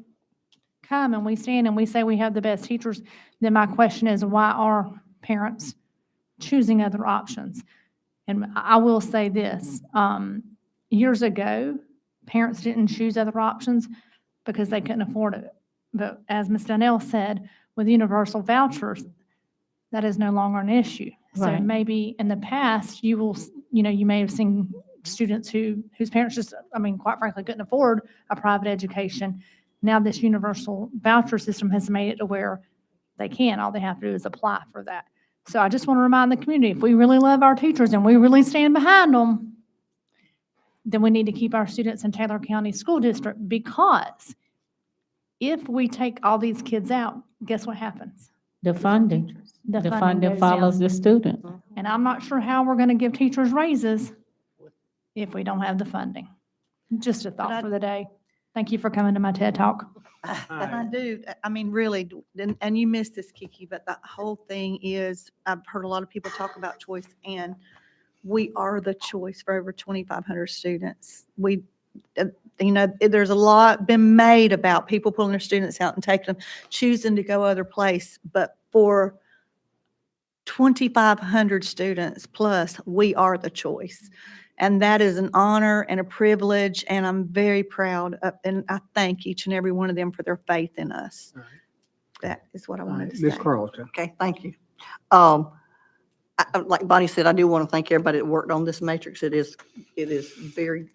G: come and we stand and we say we have the best teachers, then my question is, why are parents choosing other options? And I will say this, years ago, parents didn't choose other options because they couldn't afford it. But as Ms. Donnell said, with universal vouchers, that is no longer an issue. So
B: Right.
G: maybe in the past, you may have seen students whose parents just, quite frankly, couldn't afford a private education. Now this universal voucher system has made it to where they can. All they have to do is apply for that. So I just want to remind the community, if we really love our teachers and we really stand behind them, then we need to keep our students in Taylor County School District, because if we take all these kids out, guess what happens?
B: The funding
G: The
B: follows
G: goes
B: the
G: down.
B: student.
G: And I'm not sure how we're going to give teachers raises if we don't have the funding. Just a
C: I-
G: thought for the day. Thank you for coming to my TED Talk.
C: I do, really, and you missed this, Kiki, but the whole thing is, I've heard a lot of people talk about choice, and we are the choice for over 2,500 students. There's a lot been made about people pulling their students out and taking them, choosing to go other place, but for 2,500 students plus, we are the choice. And that is an honor and a privilege, and I'm very proud of, and I thank each and every one of them for their faith in us.
A: All right.
C: That is what I
A: All
C: wanted
A: right,
C: to
A: Ms.
C: say.
A: Carlton.
H: Okay, thank you. Like Bonnie said, I do want to thank everybody that worked on this matrix. It is very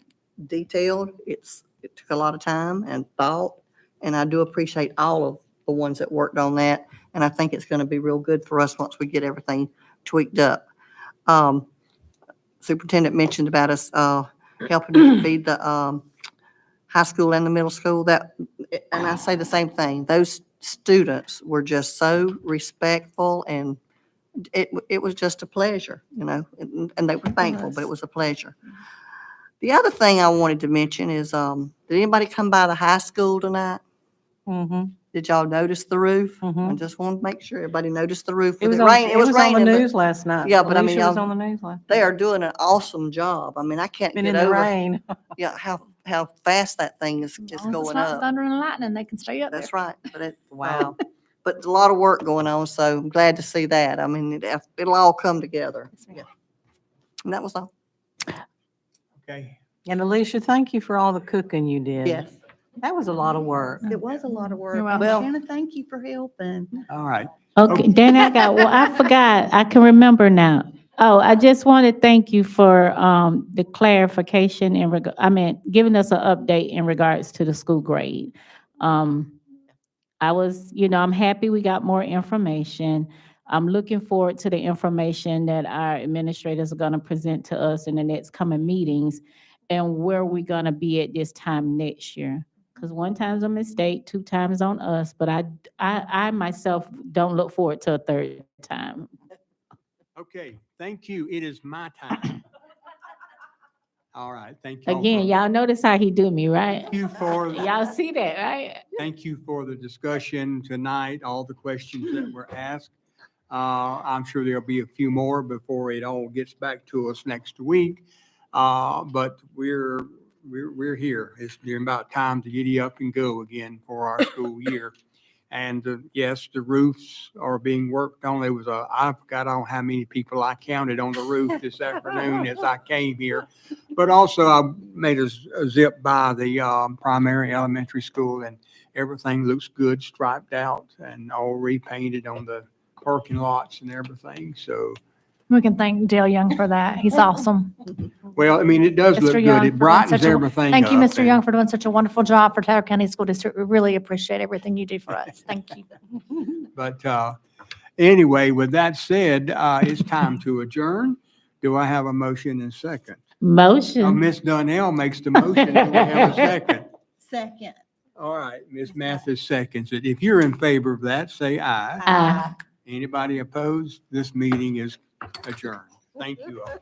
H: detailed. It took a lot of time and thought, and I do appreciate all of the ones that worked on that. And I think it's going to be real good for us once we get everything tweaked up. Superintendent mentioned about us helping to feed the high school and the middle school. And I say the same thing. Those students were just so respectful, and it was just a pleasure, and they were thankful, but it was a pleasure. The other thing I wanted to mention is, did anybody come by the high school tonight?
F: Mhm.
H: Did y'all notice the roof? I
F: Mhm.
H: just wanted to make sure everybody noticed the roof.
F: It was
H: It rained.
F: it was on the
H: raining, but
F: news last night.
H: Yeah, but I mean,
F: Alicia was
H: y'all-
F: on the news last.
H: They are doing an awesome job. I mean, I can't
F: Been
H: get
F: in the
H: over
F: rain.
H: how fast that thing is
G: As long as it's
H: going
G: not
H: up.
G: thunder and lightning, they can stay up there.
H: That's right. But
F: Wow.
H: but a lot of work going on, so I'm glad to see that. I mean, it'll all come together.
G: Yes, ma'am.
H: Yeah. And that was all.
A: Okay.
F: And Alicia, thank you for all the cooking you did.
H: Yes.
F: That was a lot of work.
C: It was a lot of work.
G: You're
C: And
G: welcome.
C: Shannon, thank you for helping.
A: All right.
B: Okay, then I forgot, I can remember now. Oh, I just want to thank you for the clarification giving us an update in regards to the school grade. I'm happy we got more information. I'm looking forward to the information that our administrators are going to present to us in the next coming meetings, and where we're going to be at this time next year. Because one time's a mistake, two times on us, but I myself don't look forward to a third time.
A: Okay, thank you. It is my time. All right, thank you.
B: Again, y'all notice how he do me, right?
A: Thank you for,
B: Y'all see that, right?
A: thank you for the discussion tonight, all the questions that were asked. I'm sure there'll be a few more before it all gets back to us next week. But we're here. It's about time to giddy up and go again for our school year. And yes, the roofs are being worked on. I forgot on how many people I counted on the roof this afternoon as I came here. But also I made a zip by the primary elementary school, and everything looks good, striped out and all repainted on the parking lots and everything. So
G: We can thank Dale Young for that. He's awesome.
A: Well, I mean, it does look
G: Mr.
A: good.
G: Young
A: It
G: for doing
A: brightens
G: such a-
A: everything
G: Thank you,
A: up,
G: Mr.
A: and-
G: Young, for doing such a wonderful job for Tyler County School District. We really appreciate everything you do for us. Thank you.
A: But anyway, with that said, it's time to adjourn. Do I have a motion and second?
B: Motion.
A: Miss Donnell makes the motion. Do we have a second?
C: Second.
A: All right, Miss Mathis seconds it. If you're in favor of that, say aye.
B: Aye.
A: Anybody opposed? This meeting is adjourned. Thank you all.